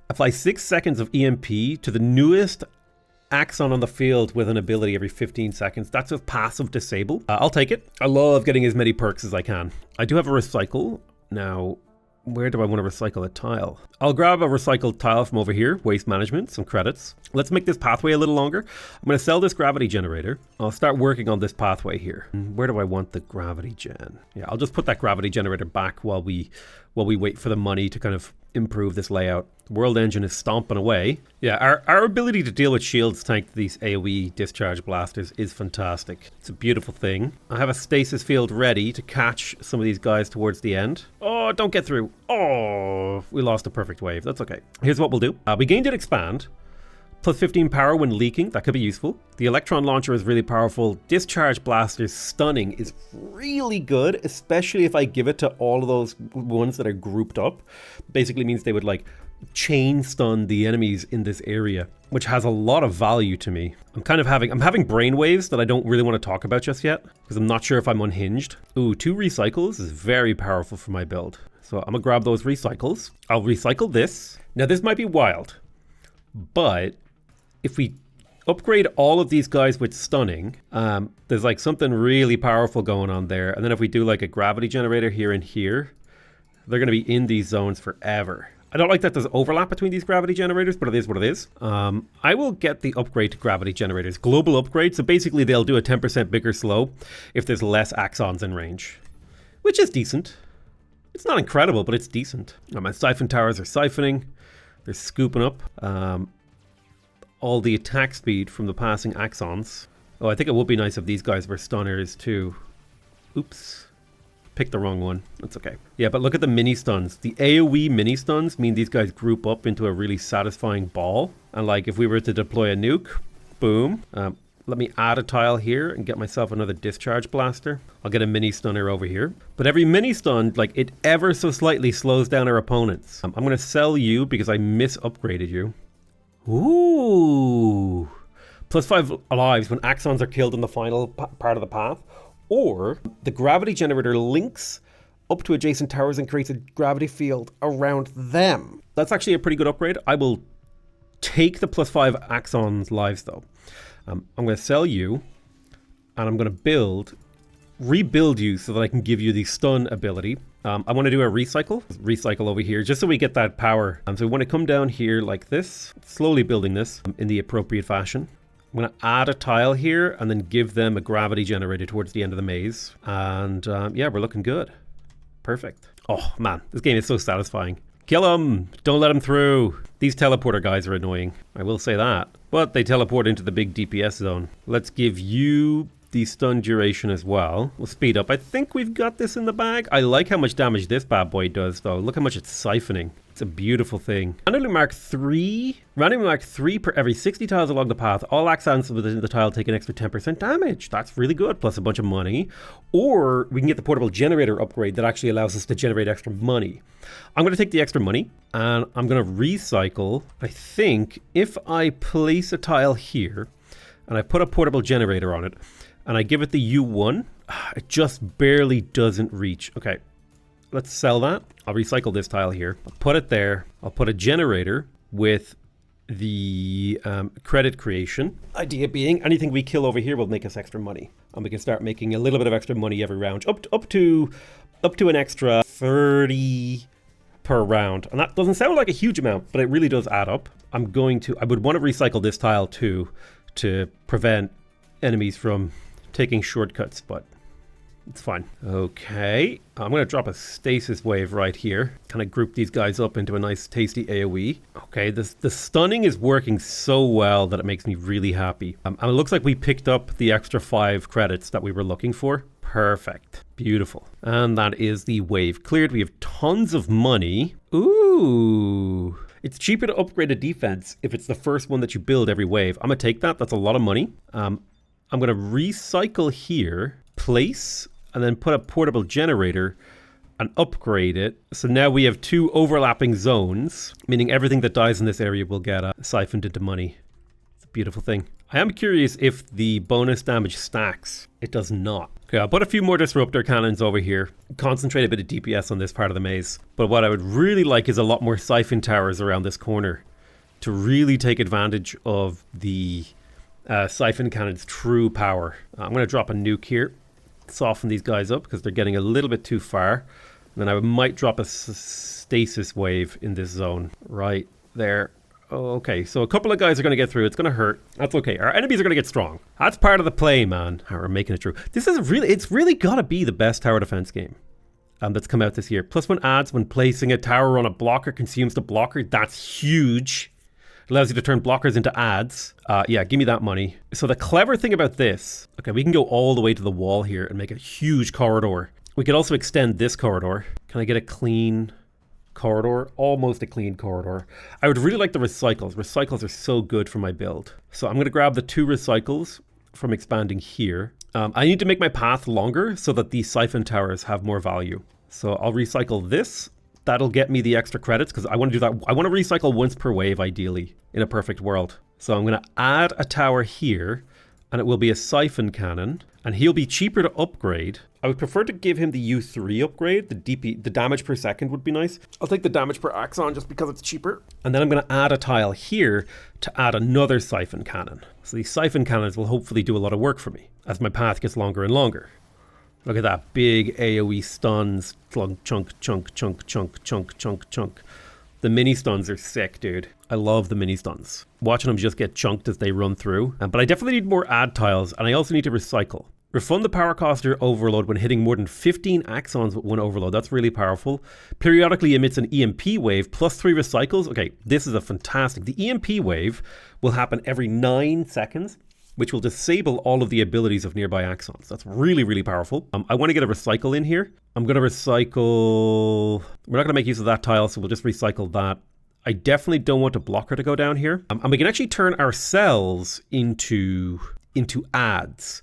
Apply 6 seconds of EMP to the newest Axon on the field with an ability every 15 seconds. That's a passive disable. I'll take it. I love getting as many perks as I can. I do have a recycle. Now, where do I want to recycle a tile? I'll grab a recycled tile from over here. Waste management, some credits. Let's make this pathway a little longer. I'm going to sell this gravity generator. I'll start working on this pathway here. Where do I want the gravity gen? Yeah, I'll just put that gravity generator back while we wait for the money to kind of improve this layout. The world engine is stomping away. Yeah, our ability to deal with shields tank these AoE discharge blasters is fantastic. It's a beautiful thing. I have a stasis field ready to catch some of these guys towards the end. Oh, don't get through. Oh, we lost a perfect wave. That's okay. Here's what we'll do. We gained an expand. Plus 15 power when leaking. That could be useful. The electron launcher is really powerful. Discharge blasters stunning is really good, especially if I give it to all of those ones that are grouped up. Basically means they would like chain stun the enemies in this area, which has a lot of value to me. I'm having brainwaves that I don't really want to talk about just yet because I'm not sure if I'm unhinged. Ooh, 2 recycles is very powerful for my build. So I'm gonna grab those recycles. I'll recycle this. Now this might be wild, but if we upgrade all of these guys with stunning, there's like something really powerful going on there. And then if we do like a gravity generator here and here, they're going to be in these zones forever. I don't like that there's overlap between these gravity generators, but it is what it is. I will get the upgrade to gravity generators. Global upgrade. So basically they'll do a 10% bigger slow if there's less Axons in range, which is decent. It's not incredible, but it's decent. My siphon towers are siphoning. They're scooping up. All the attack speed from the passing Axons. Oh, I think it would be nice if these guys were stunners too. Oops. Picked the wrong one. That's okay. Yeah, but look at the mini stuns. The AoE mini stuns mean these guys group up into a really satisfying ball. And like if we were to deploy a nuke, boom. Let me add a tile here and get myself another discharge blaster. I'll get a mini stunner over here. But every mini stun, like it ever so slightly slows down our opponents. I'm going to sell you because I mis-upgraded you. Ooh, plus 5 lives when Axons are killed in the final part of the path, or the gravity generator links up to adjacent towers and creates a gravity field around them. That's actually a pretty good upgrade. I will take the plus 5 Axons lives though. I'm going to sell you, and I'm going to rebuild you so that I can give you the stun ability. I want to do a recycle over here just so we get that power. So we want to come down here like this, slowly building this in the appropriate fashion. I'm going to add a tile here and then give them a gravity generator towards the end of the maze. And yeah, we're looking good. Perfect. Oh man, this game is so satisfying. Kill them! Don't let them through! These teleporter guys are annoying, I will say that. But they teleport into the big DPS zone. Let's give you the stun duration as well. We'll speed up. I think we've got this in the bag. I like how much damage this bad boy does though. Look how much it's siphoning. It's a beautiful thing. Randomly mark 3 per every 60 tiles along the path. All Axons within the tile take an extra 10% damage. That's really good, plus a bunch of money. Or we can get the portable generator upgrade that actually allows us to generate extra money. I'm going to take the extra money and I'm going to recycle. I think if I place a tile here and I put a portable generator on it and I give it the U1, it just barely doesn't reach. Okay. Let's sell that. I'll recycle this tile here. I'll put it there. I'll put a generator with the credit creation. Idea being, anything we kill over here will make us extra money. And we can start making a little bit of extra money every round, up to an extra 30 per round. And that doesn't sound like a huge amount, but it really does add up. I would want to recycle this tile too, to prevent enemies from taking shortcuts, but it's fine. Okay, I'm going to drop a stasis wave right here. Kind of group these guys up into a nice tasty AoE. Okay, the stunning is working so well that it makes me really happy. And it looks like we picked up the extra 5 credits that we were looking for. Perfect. Beautiful. And that is the wave cleared. We have tons of money. Ooh. It's cheaper to upgrade a defense if it's the first one that you build every wave. I'm going to take that. That's a lot of money. I'm going to recycle here, place, and then put a portable generator and upgrade it. So now we have 2 overlapping zones, meaning everything that dies in this area will get siphoned into money. It's a beautiful thing. I am curious if the bonus damage stacks. It does not. Okay, I'll put a few more disruptor cannons over here. Concentrate a bit of DPS on this part of the maze. But what I would really like is a lot more siphon towers around this corner to really take advantage of the siphon cannon's true power. I'm going to drop a nuke here. Soften these guys up because they're getting a little bit too far. And then I might drop a stasis wave in this zone right there. Oh, okay, so a couple of guys are going to get through. It's going to hurt. That's okay. Our enemies are going to get strong. That's part of the play, man. We're making it true. This is it's really got to be the best tower defense game that's come out this year. +1 adds when placing a tower on a blocker consumes the blocker. That's huge. Allows you to turn blockers into adds. Yeah, give me that money. So the clever thing about this, okay, we can go all the way to the wall here and make a huge corridor. We could also extend this corridor. Can I get a clean corridor? Almost a clean corridor. I would really like the recycles. Recycles are so good for my build. So I'm going to grab the 2 recycles from expanding here. I need to make my path longer so that these siphon towers have more value. So I'll recycle this. That'll get me the extra credits because I want to do that. I want to recycle once per wave, ideally, in a perfect world. So I'm going to add a tower here, and it will be a siphon cannon, and he'll be cheaper to upgrade. I would prefer to give him the U3 upgrade. The damage per second would be nice. I'll take the damage per Axon just because it's cheaper. And then I'm going to add a tile here to add another siphon cannon. So these siphon cannons will hopefully do a lot of work for me as my path gets longer and longer. Look at that big AoE stuns. Chunk, chunk, chunk, chunk, chunk, chunk, chunk, chunk. The mini stuns are sick, dude. I love the mini stuns. Watching them just get chunked as they run through. But I definitely need more add tiles, and I also need to recycle. Refund the power coster overload when hitting more than 15 axons with 1 overload. That's really powerful. Periodically emits an EMP wave plus 3 recycles. Okay, this is a fantastic. The EMP wave will happen every 9 seconds. Which will disable all of the abilities of nearby axons. That's really, really powerful. I want to get a recycle in here. I'm going to recycle... We're not going to make use of that tile, so we'll just recycle that. I definitely don't want a blocker to go down here. And we can actually turn our cells into adds.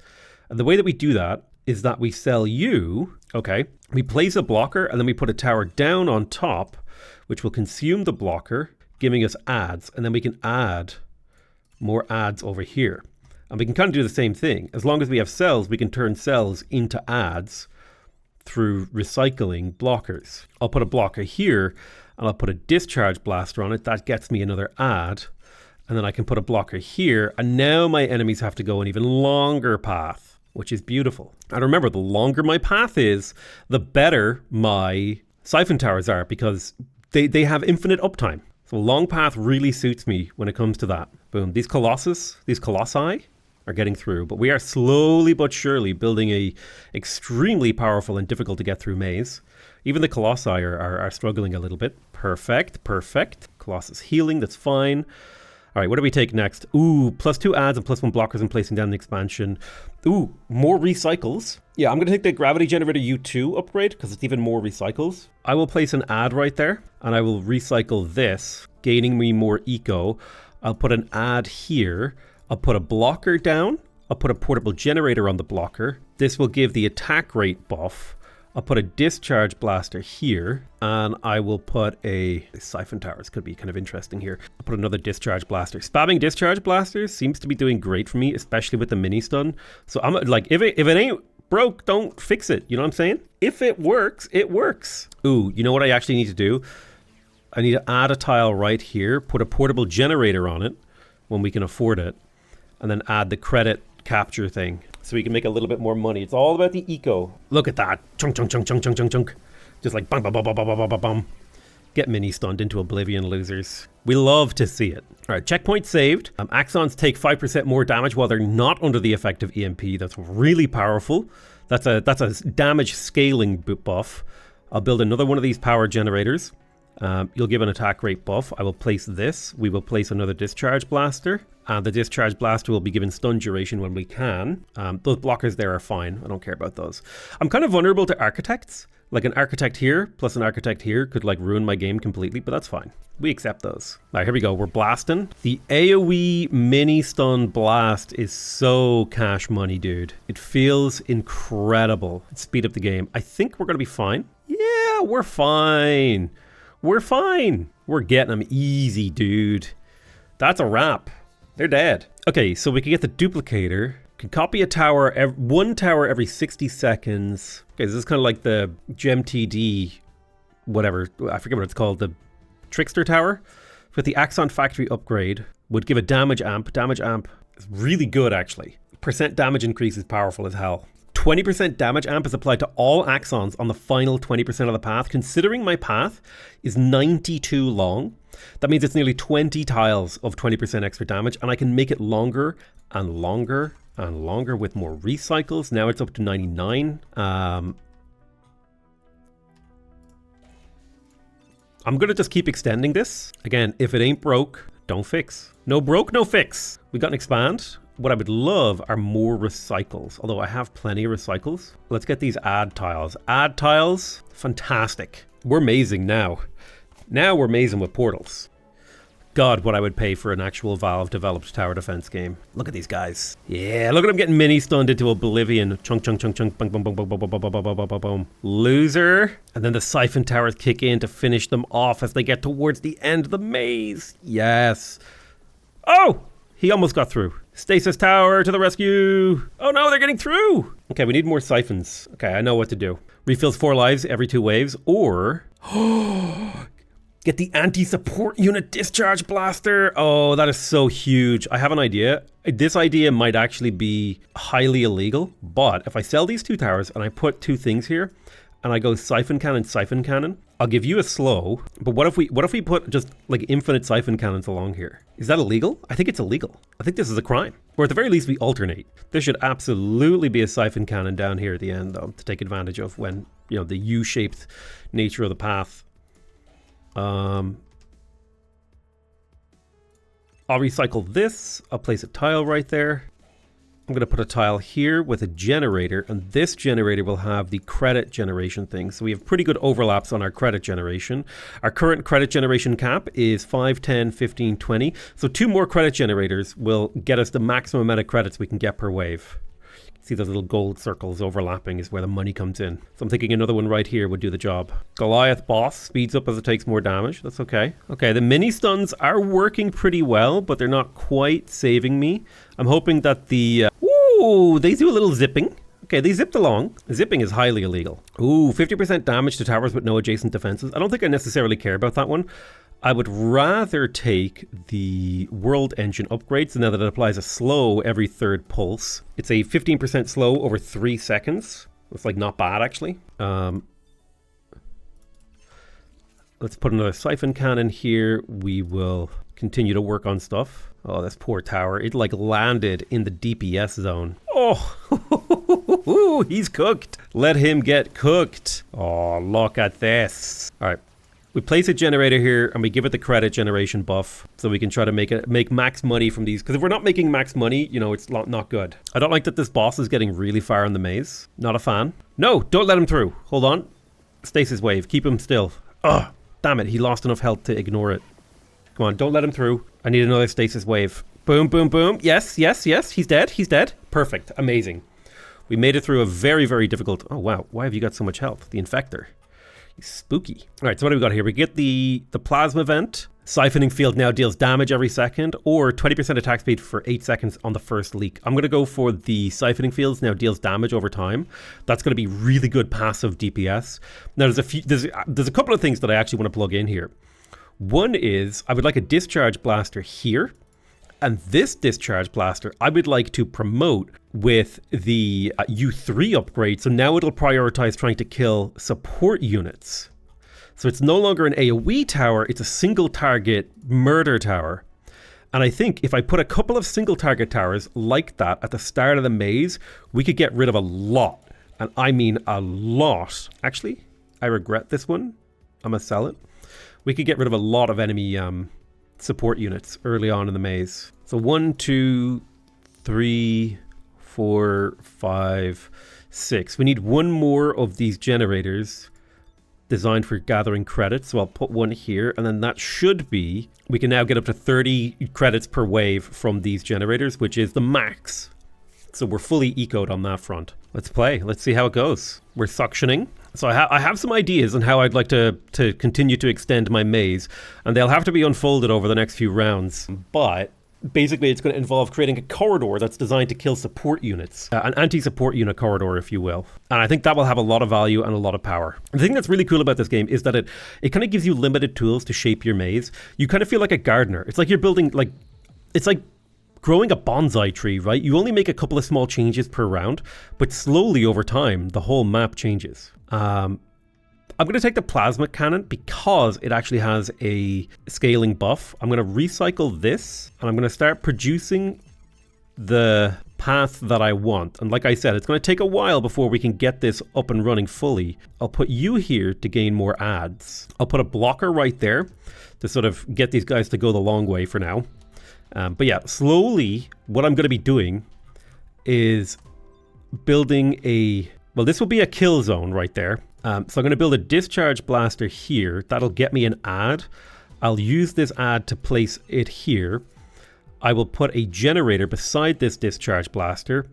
And the way that we do that is that we sell you... Okay, we place a blocker, and then we put a tower down on top, which will consume the blocker, giving us adds. And then we can add more adds over here. And we can kind of do the same thing. As long as we have cells, we can turn cells into adds through recycling blockers. I'll put a blocker here, and I'll put a discharge blaster on it. That gets me another add. And then I can put a blocker here, and now my enemies have to go an even longer path, which is beautiful. And remember, the longer my path is, the better my siphon towers are, because they have infinite uptime. So long path really suits me when it comes to that. Boom. These colossi are getting through, but we are slowly but surely building a extremely powerful and difficult to get through maze. Even the colossi are struggling a little bit. Perfect, perfect. Colossus healing, that's fine. All right, what do we take next? Ooh, +2 adds and +1 blockers and placing down the expansion. Ooh, more recycles. Yeah, I'm going to take the gravity generator U2 upgrade because it's even more recycles. I will place an add right there, and I will recycle this, gaining me more eco. I'll put an add here. I'll put a blocker down. I'll put a portable generator on the blocker. This will give the attack rate buff. I'll put a discharge blaster here, and I will put a siphon towers. Could be kind of interesting here. I'll put another discharge blaster. Spamming discharge blasters seems to be doing great for me, especially with the mini stun. So I'm like, if it ain't broke, don't fix it. You know what I'm saying? If it works, it works. Ooh, you know what I actually need to do? I need to add a tile right here, put a portable generator on it when we can afford it, and then add the credit capture thing so we can make a little bit more money. It's all about the eco. Look at that. Chunk, chunk, chunk, chunk, chunk, chunk, chunk. Just like bum, bum, bum, bum, bum, bum, bum, bum. Get mini stunned into oblivion, losers. We love to see it. All right, checkpoint saved. Axons take 5% more damage while they're not under the effect of EMP. That's really powerful. That's a damage scaling buff. I'll build another one of these power generators. You'll give an attack rate buff. I will place this. We will place another discharge blaster. The discharge blaster will be given stun duration when we can. Those blockers there are fine. I don't care about those. I'm kind of vulnerable to architects. Like an architect here plus an architect here could like ruin my game completely, but that's fine. We accept those. All right, here we go. We're blasting. The AoE mini stun blast is so cash money, dude. It feels incredible. Speed up the game. I think we're going to be fine. Yeah, we're fine. We're fine. We're getting them easy, dude. That's a wrap. They're dead. Okay, so we can get the duplicator. Can copy a tower, one tower every 60 seconds. Okay, this is kind of like the Gem TD, whatever, I forget what it's called, the Trickster Tower. With the Axon Factory upgrade, would give a damage amp. Damage amp is really good, actually. Percent damage increase is powerful as hell. 20% damage amp is applied to all Axons on the final 20% of the path. Considering my path is 92 long, that means it's nearly 20 tiles of 20% extra damage, and I can make it longer and longer and longer with more recycles. Now it's up to 99. I'm gonna just keep extending this. Again, if it ain't broke, don't fix. No broke, no fix. We got an expand. What I would love are more recycles, although I have plenty of recycles. Let's get these add tiles. Add tiles, fantastic. We're amazing now. Now we're amazing with portals. God, what I would pay for an actual Valve developed tower defense game. Look at these guys. Yeah, look at them getting mini stunned into oblivion. Chunk, chunk, chunk, chunk, boom, boom, boom, boom, boom, boom, boom, boom, boom, boom, boom. Loser. And then the siphon towers kick in to finish them off as they get towards the end of the maze. Yes. Oh, he almost got through. Stasis tower to the rescue. Oh no, they're getting through. Okay, we need more siphons. Okay, I know what to do. Refills 4 lives every 2 waves, or get the anti-support unit discharge blaster. Oh, that is so huge. I have an idea. This idea might actually be highly illegal, but if I sell these 2 towers and I put 2 things here and I go siphon cannon, I'll give you a slow. But what if we put just like infinite siphon cannons along here? Is that illegal? I think it's illegal. I think this is a crime. Or at the very least we alternate. There should absolutely be a siphon cannon down here at the end though, to take advantage of when, you know, the U-shaped nature of the path. I'll recycle this. I'll place a tile right there. I'm going to put a tile here with a generator, and this generator will have the credit generation thing. So we have pretty good overlaps on our credit generation. Our current credit generation cap is 5, 10, 15, 20. So 2 more credit generators will get us the maximum amount of credits we can get per wave. See those little gold circles overlapping is where the money comes in. So I'm thinking another one right here would do the job. Goliath boss speeds up as it takes more damage. That's okay. Okay, the mini stuns are working pretty well, but they're not quite saving me. I'm hoping that the... Ooh, they do a little zipping. Okay, they zipped along. Zipping is highly illegal. Ooh, 50% damage to towers with no adjacent defenses. I don't think I necessarily care about that one. I would rather take the world engine upgrade, so now that it applies a slow every 3rd pulse. It's a 15% slow over 3 seconds. It's like not bad actually. Let's put another siphon cannon here. We will continue to work on stuff. Oh, this poor tower. It like landed in the DPS zone. Oh, he's cooked. Let him get cooked. Oh, look at this. All right. We place a generator here and we give it the credit generation buff so we can try to make max money from these. Because if we're not making max money, you know, it's not good. I don't like that this boss is getting really far in the maze. Not a fan. No, don't let him through. Hold on. Stasis wave. Keep him still. Ugh, damn it. He lost enough health to ignore it. Come on, don't let him through. I need another stasis wave. Boom, boom, boom. Yes, yes, yes. He's dead. He's dead. Perfect. Amazing. We made it through a very, very difficult... Oh, wow. Why have you got so much health? The infector. He's spooky. All right, so what do we got here? We get the plasma vent. Siphoning field now deals damage every second, or 20% attack speed for 8 seconds on the first leak. I'm going to go for the siphoning fields now deals damage over time. That's going to be really good passive DPS. Now, there's a couple of things that I actually want to plug in here. One is I would like a discharge blaster here. And this discharge blaster, I would like to promote with the U3 upgrade. So now it'll prioritize trying to kill support units. So it's no longer an AoE tower, it's a single target murder tower. And I think if I put a couple of single target towers like that at the start of the maze, we could get rid of a lot. And I mean a lot. Actually, I regret this one. I'm gonna sell it. We could get rid of a lot of enemy support units early on in the maze. So 1, 2, 3, 4, 5, 6. We need one more of these generators designed for gathering credits. So I'll put one here, and then that should be, we can now get up to 30 credits per wave from these generators, which is the max. So we're fully ecoed on that front. Let's play. Let's see how it goes. We're suctioning. So I have some ideas on how I'd like to continue to extend my maze, and they'll have to be unfolded over the next few rounds. But basically it's going to involve creating a corridor that's designed to kill support units, an anti-support unit corridor, if you will. And I think that will have a lot of value and a lot of power. The thing that's really cool about this game is that it kind of gives you limited tools to shape your maze. You kind of feel like a gardener. It's like you're building, it's like growing a bonsai tree, right? You only make a couple of small changes per round, but slowly over time, the whole map changes. I'm going to take the plasma cannon because it actually has a scaling buff. I'm going to recycle this, and I'm going to start producing the path that I want. And like I said, it's going to take a while before we can get this up and running fully. I'll put you here to gain more ads. I'll put a blocker right there to sort of get these guys to go the long way for now. But yeah, slowly, what I'm going to be doing is building well, this will be a kill zone right there. So I'm going to build a discharge blaster here. That'll get me an ad. I'll use this ad to place it here. I will put a generator beside this discharge blaster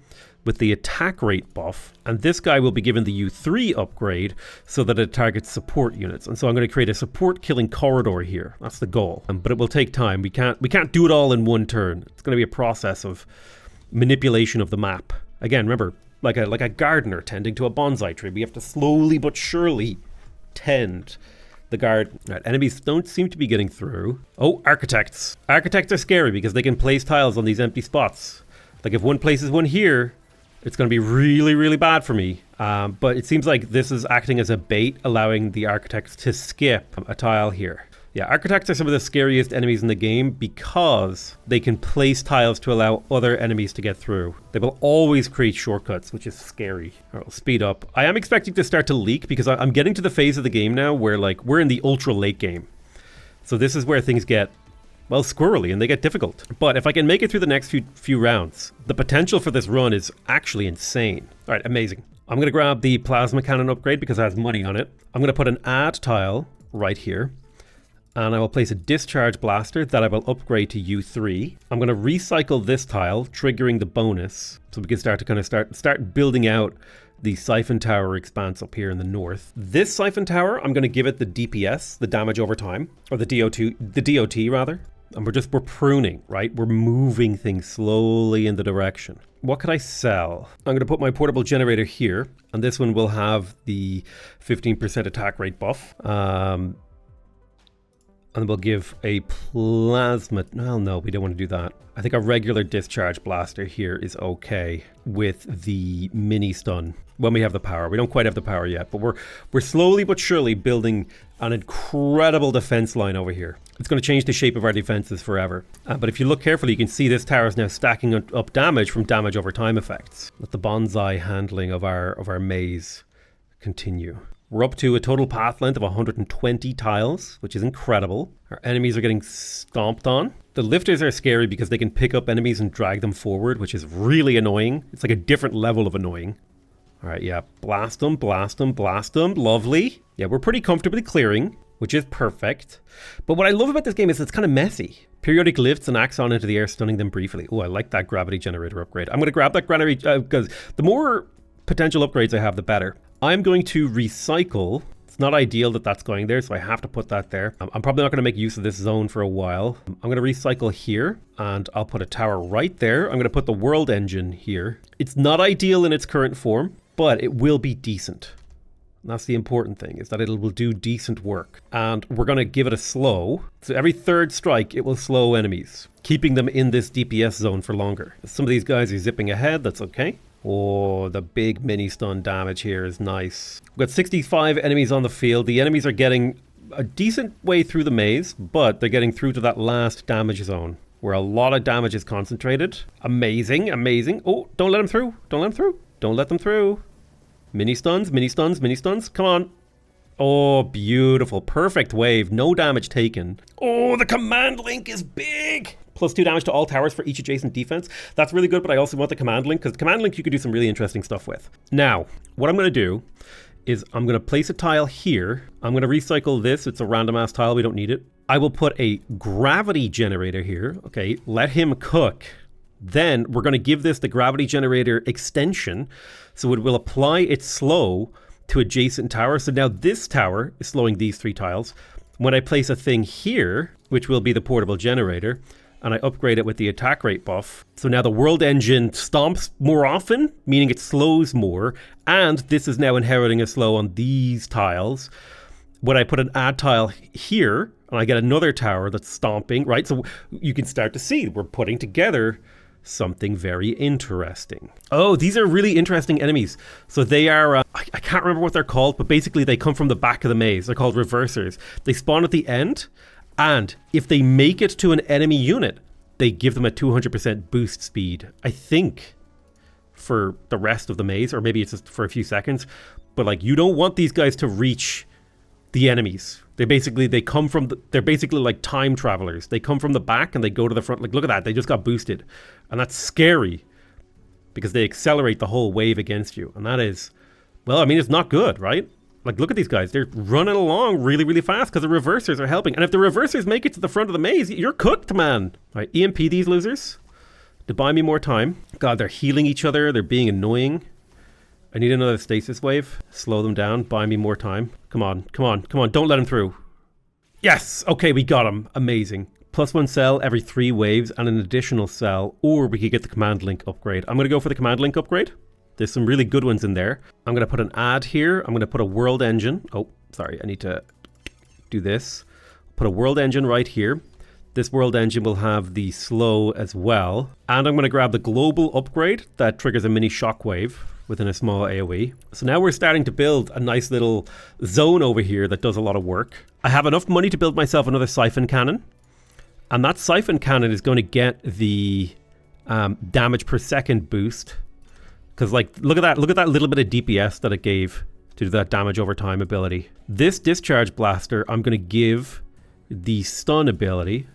with the attack rate buff. And this guy will be given the U3 upgrade so that it targets support units. And so I'm going to create a support killing corridor here. That's the goal. But it will take time. We can't do it all in one turn. It's going to be a process of manipulation of the map. Again, remember, like a gardener tending to a bonsai tree. We have to slowly but surely tend the garden. Right, enemies don't seem to be getting through. Oh, architects. Architects are scary because they can place tiles on these empty spots. Like if one places one here, it's going to be really, really bad for me. But it seems like this is acting as a bait, allowing the architects to skip a tile here. Yeah, architects are some of the scariest enemies in the game because they can place tiles to allow other enemies to get through. They will always create shortcuts, which is scary. All right, we'll speed up. I am expecting to start to leak because I'm getting to the phase of the game now where we're in the ultra late game. So this is where things get, well, squirrely and they get difficult. But if I can make it through the next few rounds, the potential for this run is actually insane. All right, amazing. I'm going to grab the plasma cannon upgrade because it has money on it. I'm going to put an add tile right here. And I will place a discharge blaster that I will upgrade to U3. I'm going to recycle this tile, triggering the bonus, so we can start to start building out the siphon tower expanse up here in the north. This siphon tower, I'm going to give it the DPS, the damage over time, or the DOT rather. And we're pruning, right? We're moving things slowly in the direction. What could I sell? I'm going to put my portable generator here, and this one will have the 15% attack rate buff. And we'll give a plasma... Well, no, we don't want to do that. I think a regular discharge blaster here is okay with the mini stun when we have the power. We don't quite have the power yet, but we're slowly but surely building an incredible defense line over here. It's going to change the shape of our defenses forever. But if you look carefully, you can see this tower is now stacking up damage from damage over time effects. Let the bonsai handling of our maze continue. We're up to a total path length of 120 tiles, which is incredible. Our enemies are getting stomped on. The lifters are scary because they can pick up enemies and drag them forward, which is really annoying. It's like a different level of annoying. All right, yeah, blast them, blast them, blast them. Lovely. Yeah, we're pretty comfortably clearing, which is perfect. But what I love about this game is it's kind of messy. Periodic lifts and Axon into the air, stunning them briefly. Oh, I like that gravity generator upgrade. I'm going to grab that gravity because the more potential upgrades I have, the better. I'm going to recycle. It's not ideal that that's going there, so I have to put that there. I'm probably not going to make use of this zone for a while. I'm going to recycle here, and I'll put a tower right there. I'm going to put the world engine here. It's not ideal in its current form, but it will be decent. And that's the important thing, is that it will do decent work. And we're going to give it a slow. So every third strike, it will slow enemies, keeping them in this DPS zone for longer. Some of these guys are zipping ahead. That's okay. Oh, the big mini stun damage here is nice. We've got 65 enemies on the field. The enemies are getting a decent way through the maze, but they're getting through to that last damage zone where a lot of damage is concentrated. Amazing, amazing. Oh, don't let them through. Don't let them through. Don't let them through. Mini stuns, mini stuns, mini stuns. Come on. Oh, beautiful. Perfect wave. No damage taken. Oh, the command link is big. +2 damage to all towers for each adjacent defense. That's really good, but I also want the command link, because the command link you could do some really interesting stuff with. Now, what I'm going to do is I'm going to place a tile here. I'm going to recycle this. It's a random ass tile. We don't need it. I will put a gravity generator here. Okay, let him cook. Then we're going to give this the gravity generator extension, so it will apply its slow to adjacent towers. So now this tower is slowing these 3 tiles. When I place a thing here, which will be the portable generator, and I upgrade it with the attack rate buff, so now the world engine stomps more often, meaning it slows more, and this is now inheriting a slow on these tiles. When I put an add tile here, and I get another tower that's stomping, right? So you can start to see we're putting together something very interesting. Oh, these are really interesting enemies. So they are, I can't remember what they're called, but basically they come from the back of the maze. They're called reversers. They spawn at the end, and if they make it to an enemy unit, they give them a 200% boost speed, I think, for the rest of the maze, or maybe it's just for a few seconds. But like, you don't want these guys to reach the enemies. They're basically like time travelers. They come from the back and they go to the front. Like, look at that. They just got boosted. And that's scary because they accelerate the whole wave against you. And that is, well, I mean, it's not good, right? Like, look at these guys. They're running along really, really fast because the reversers are helping. And if the reversers make it to the front of the maze, you're cooked, man. All right, EMP these losers to buy me more time. God, they're healing each other. They're being annoying. I need another stasis wave. Slow them down. Buy me more time. Come on, come on, come on. Don't let him through. Yes! Okay, we got him. Amazing. +1 cell every 3 waves and an additional cell, or we could get the command link upgrade. I'm going to go for the command link upgrade. There's some really good ones in there. I'm going to put an add here. I'm going to put a world engine. Oh, sorry. I need to do this. Put a world engine right here. This world engine will have the slow as well. And I'm going to grab the global upgrade that triggers a mini shockwave within a small AoE. So now we're starting to build a nice little zone over here that does a lot of work. I have enough money to build myself another siphon cannon. And that siphon cannon is going to get the damage per second boost. Because like, look at that little bit of DPS that it gave to do that damage over time ability. This discharge blaster, I'm going to give the stun ability.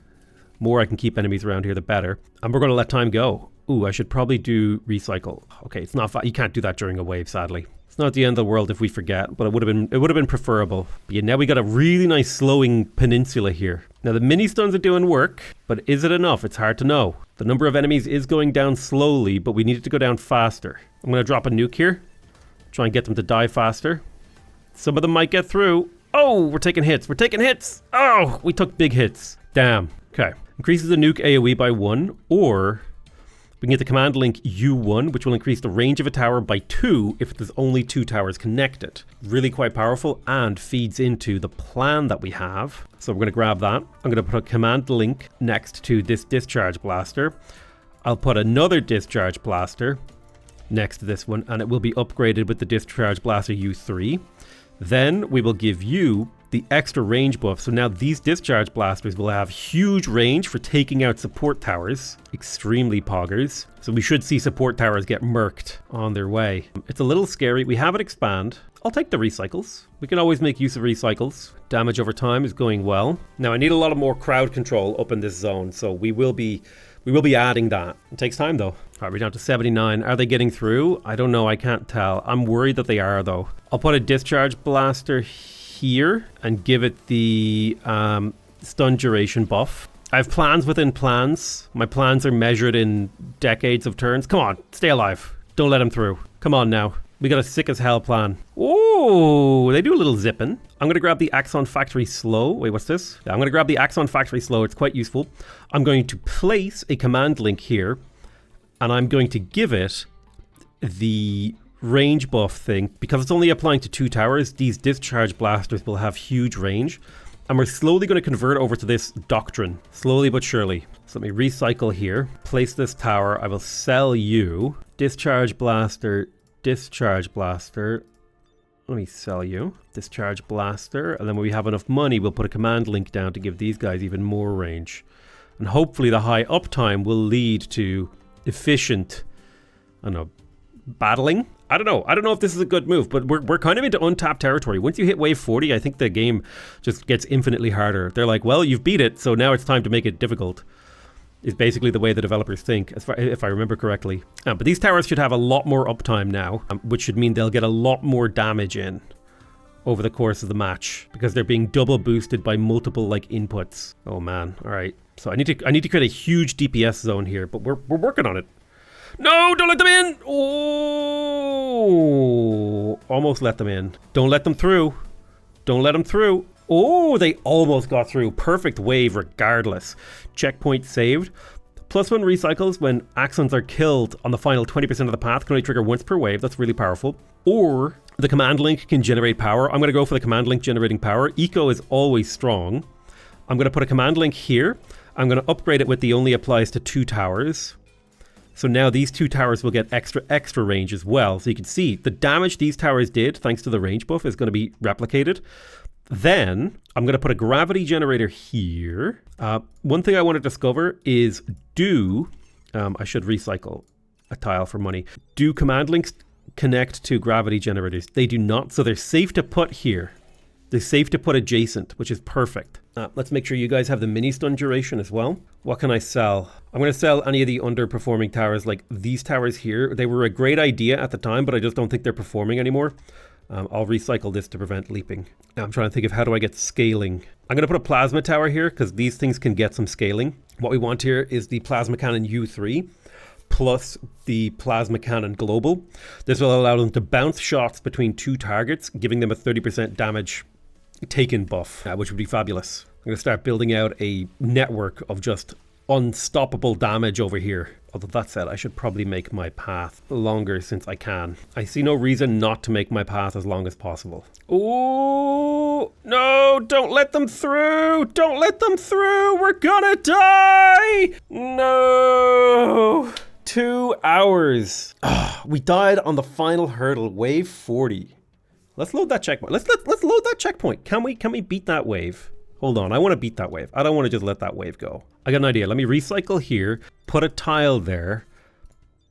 More I can keep enemies around here, the better. And we're going to let time go. Ooh, I should probably do recycle. Okay, it's not you can't do that during a wave, sadly. It's not the end of the world if we forget, but it would have been preferable. But yeah, now we got a really nice slowing peninsula here. Now the mini stuns are doing work, but is it enough? It's hard to know. The number of enemies is going down slowly, but we need it to go down faster. I'm going to drop a nuke here. Try and get them to die faster. Some of them might get through. Oh, we're taking hits. We're taking hits. Oh, we took big hits. Damn. Okay. Increases the nuke AoE by 1, or we can get the command link U1, which will increase the range of a tower by 2 if there's only 2 towers connected. Really quite powerful and feeds into the plan that we have. So we're going to grab that. I'm going to put a command link next to this discharge blaster. I'll put another discharge blaster next to this one, and it will be upgraded with the discharge blaster U3. Then we will give you the extra range buff. So now these discharge blasters will have huge range for taking out support towers. Extremely poggers. So we should see support towers get murked on their way. It's a little scary. We have it expand. I'll take the recycles. We can always make use of recycles. Damage over time is going well. Now I need a lot of more crowd control up in this zone, so we will be adding that. It takes time though. All right, we're down to 79. Are they getting through? I don't know. I can't tell. I'm worried that they are though. I'll put a discharge blaster here and give it the stun duration buff. I have plans within plans. My plans are measured in decades of turns. Come on, stay alive. Don't let him through. Come on now. We got a sick as hell plan. Oh, they do a little zipping. I'm going to grab the Axon Factory Slow. Wait, what's this? Yeah, I'm going to grab the Axon Factory Slow. It's quite useful. I'm going to place a command link here, and I'm going to give it the range buff thing, because it's only applying to 2 towers, these discharge blasters will have huge range. And we're slowly going to convert over to this doctrine, slowly but surely. So let me recycle here, place this tower. I will sell you. Discharge blaster, discharge blaster. Let me sell you. Discharge blaster. And then when we have enough money, we'll put a command link down to give these guys even more range. And hopefully the high uptime will lead to efficient, I don't know, battling. I don't know if this is a good move, but we're kind of into untapped territory. Once you hit wave 40, I think the game just gets infinitely harder. They're like, well, you've beat it, so now it's time to make it difficult. Is basically the way the developers think, if I remember correctly. But these towers should have a lot more uptime now, which should mean they'll get a lot more damage in over the course of the match, because they're being double boosted by multiple like inputs. Oh man, all right. So I need to create a huge DPS zone here, but we're working on it. No, don't let them in! Oh, almost let them in. Don't let them through. Don't let them through. Oh, they almost got through. Perfect wave regardless. Checkpoint saved. +1 recycles when Axons are killed on the final 20% of the path. Can only trigger once per wave. That's really powerful. Or the command link can generate power. I'm going to go for the command link generating power. Eco is always strong. I'm going to put a command link here. I'm going to upgrade it with the only applies to 2 towers. So now these 2 towers will get extra range as well. So you can see the damage these towers did, thanks to the range buff, is going to be replicated. Then I'm going to put a gravity generator here. One thing I want to discover is I should recycle a tile for money. Do command links connect to gravity generators? They do not, so they're safe to put here. They're safe to put adjacent, which is perfect. Let's make sure you guys have the mini stun duration as well. What can I sell? I'm going to sell any of the underperforming towers, like these towers here. They were a great idea at the time, but I just don't think they're performing anymore. I'll recycle this to prevent leaping. Now I'm trying to think of how do I get scaling. I'm going to put a plasma tower here because these things can get some scaling. What we want here is the plasma cannon U3 plus the plasma cannon global. This will allow them to bounce shots between 2 targets, giving them a 30% damage taken buff, which would be fabulous. I'm going to start building out a network of just unstoppable damage over here. Although that said, I should probably make my path longer since I can. I see no reason not to make my path as long as possible. Oh, no, don't let them through. Don't let them through. We're gonna die. No. 2 hours. We died on the final hurdle, wave 40. Let's load that checkpoint. Let's load that checkpoint. Can we beat that wave? Hold on, I want to beat that wave. I don't want to just let that wave go. I got an idea. Let me recycle here, put a tile there,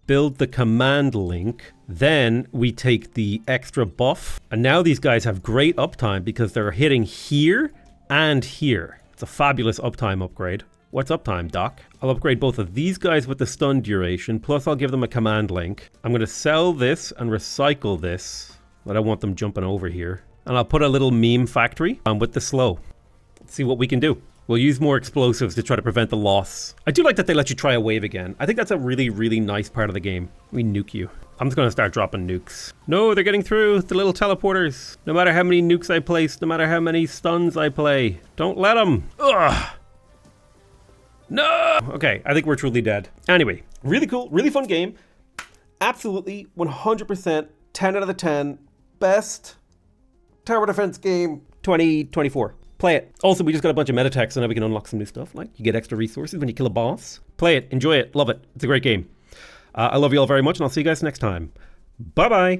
build the command link. Then we take the extra buff. And now these guys have great uptime because they're hitting here and here. It's a fabulous uptime upgrade. What's uptime, Doc? I'll upgrade both of these guys with the stun duration, plus I'll give them a command link. I'm going to sell this and recycle this. I don't want them jumping over here. And I'll put a little meme factory with the slow. Let's see what we can do. We'll use more explosives to try to prevent the loss. I do like that they let you try a wave again. I think that's a really, really nice part of the game. We nuke you. I'm just going to start dropping nukes. No, they're getting through. The little teleporters. No matter how many nukes I place, no matter how many stuns I play. Don't let them. Ugh. No. Okay, I think we're truly dead. Anyway, really cool, really fun game. Absolutely 100% 10 out of the 10. Best tower defense game 2024. Play it. Also, we just got a bunch of meta techs, so now we can unlock some new stuff. Like, you get extra resources when you kill a boss. Play it. Enjoy it. Love it. It's a great game. I love you all very much, and I'll see you guys next time. Bye-bye.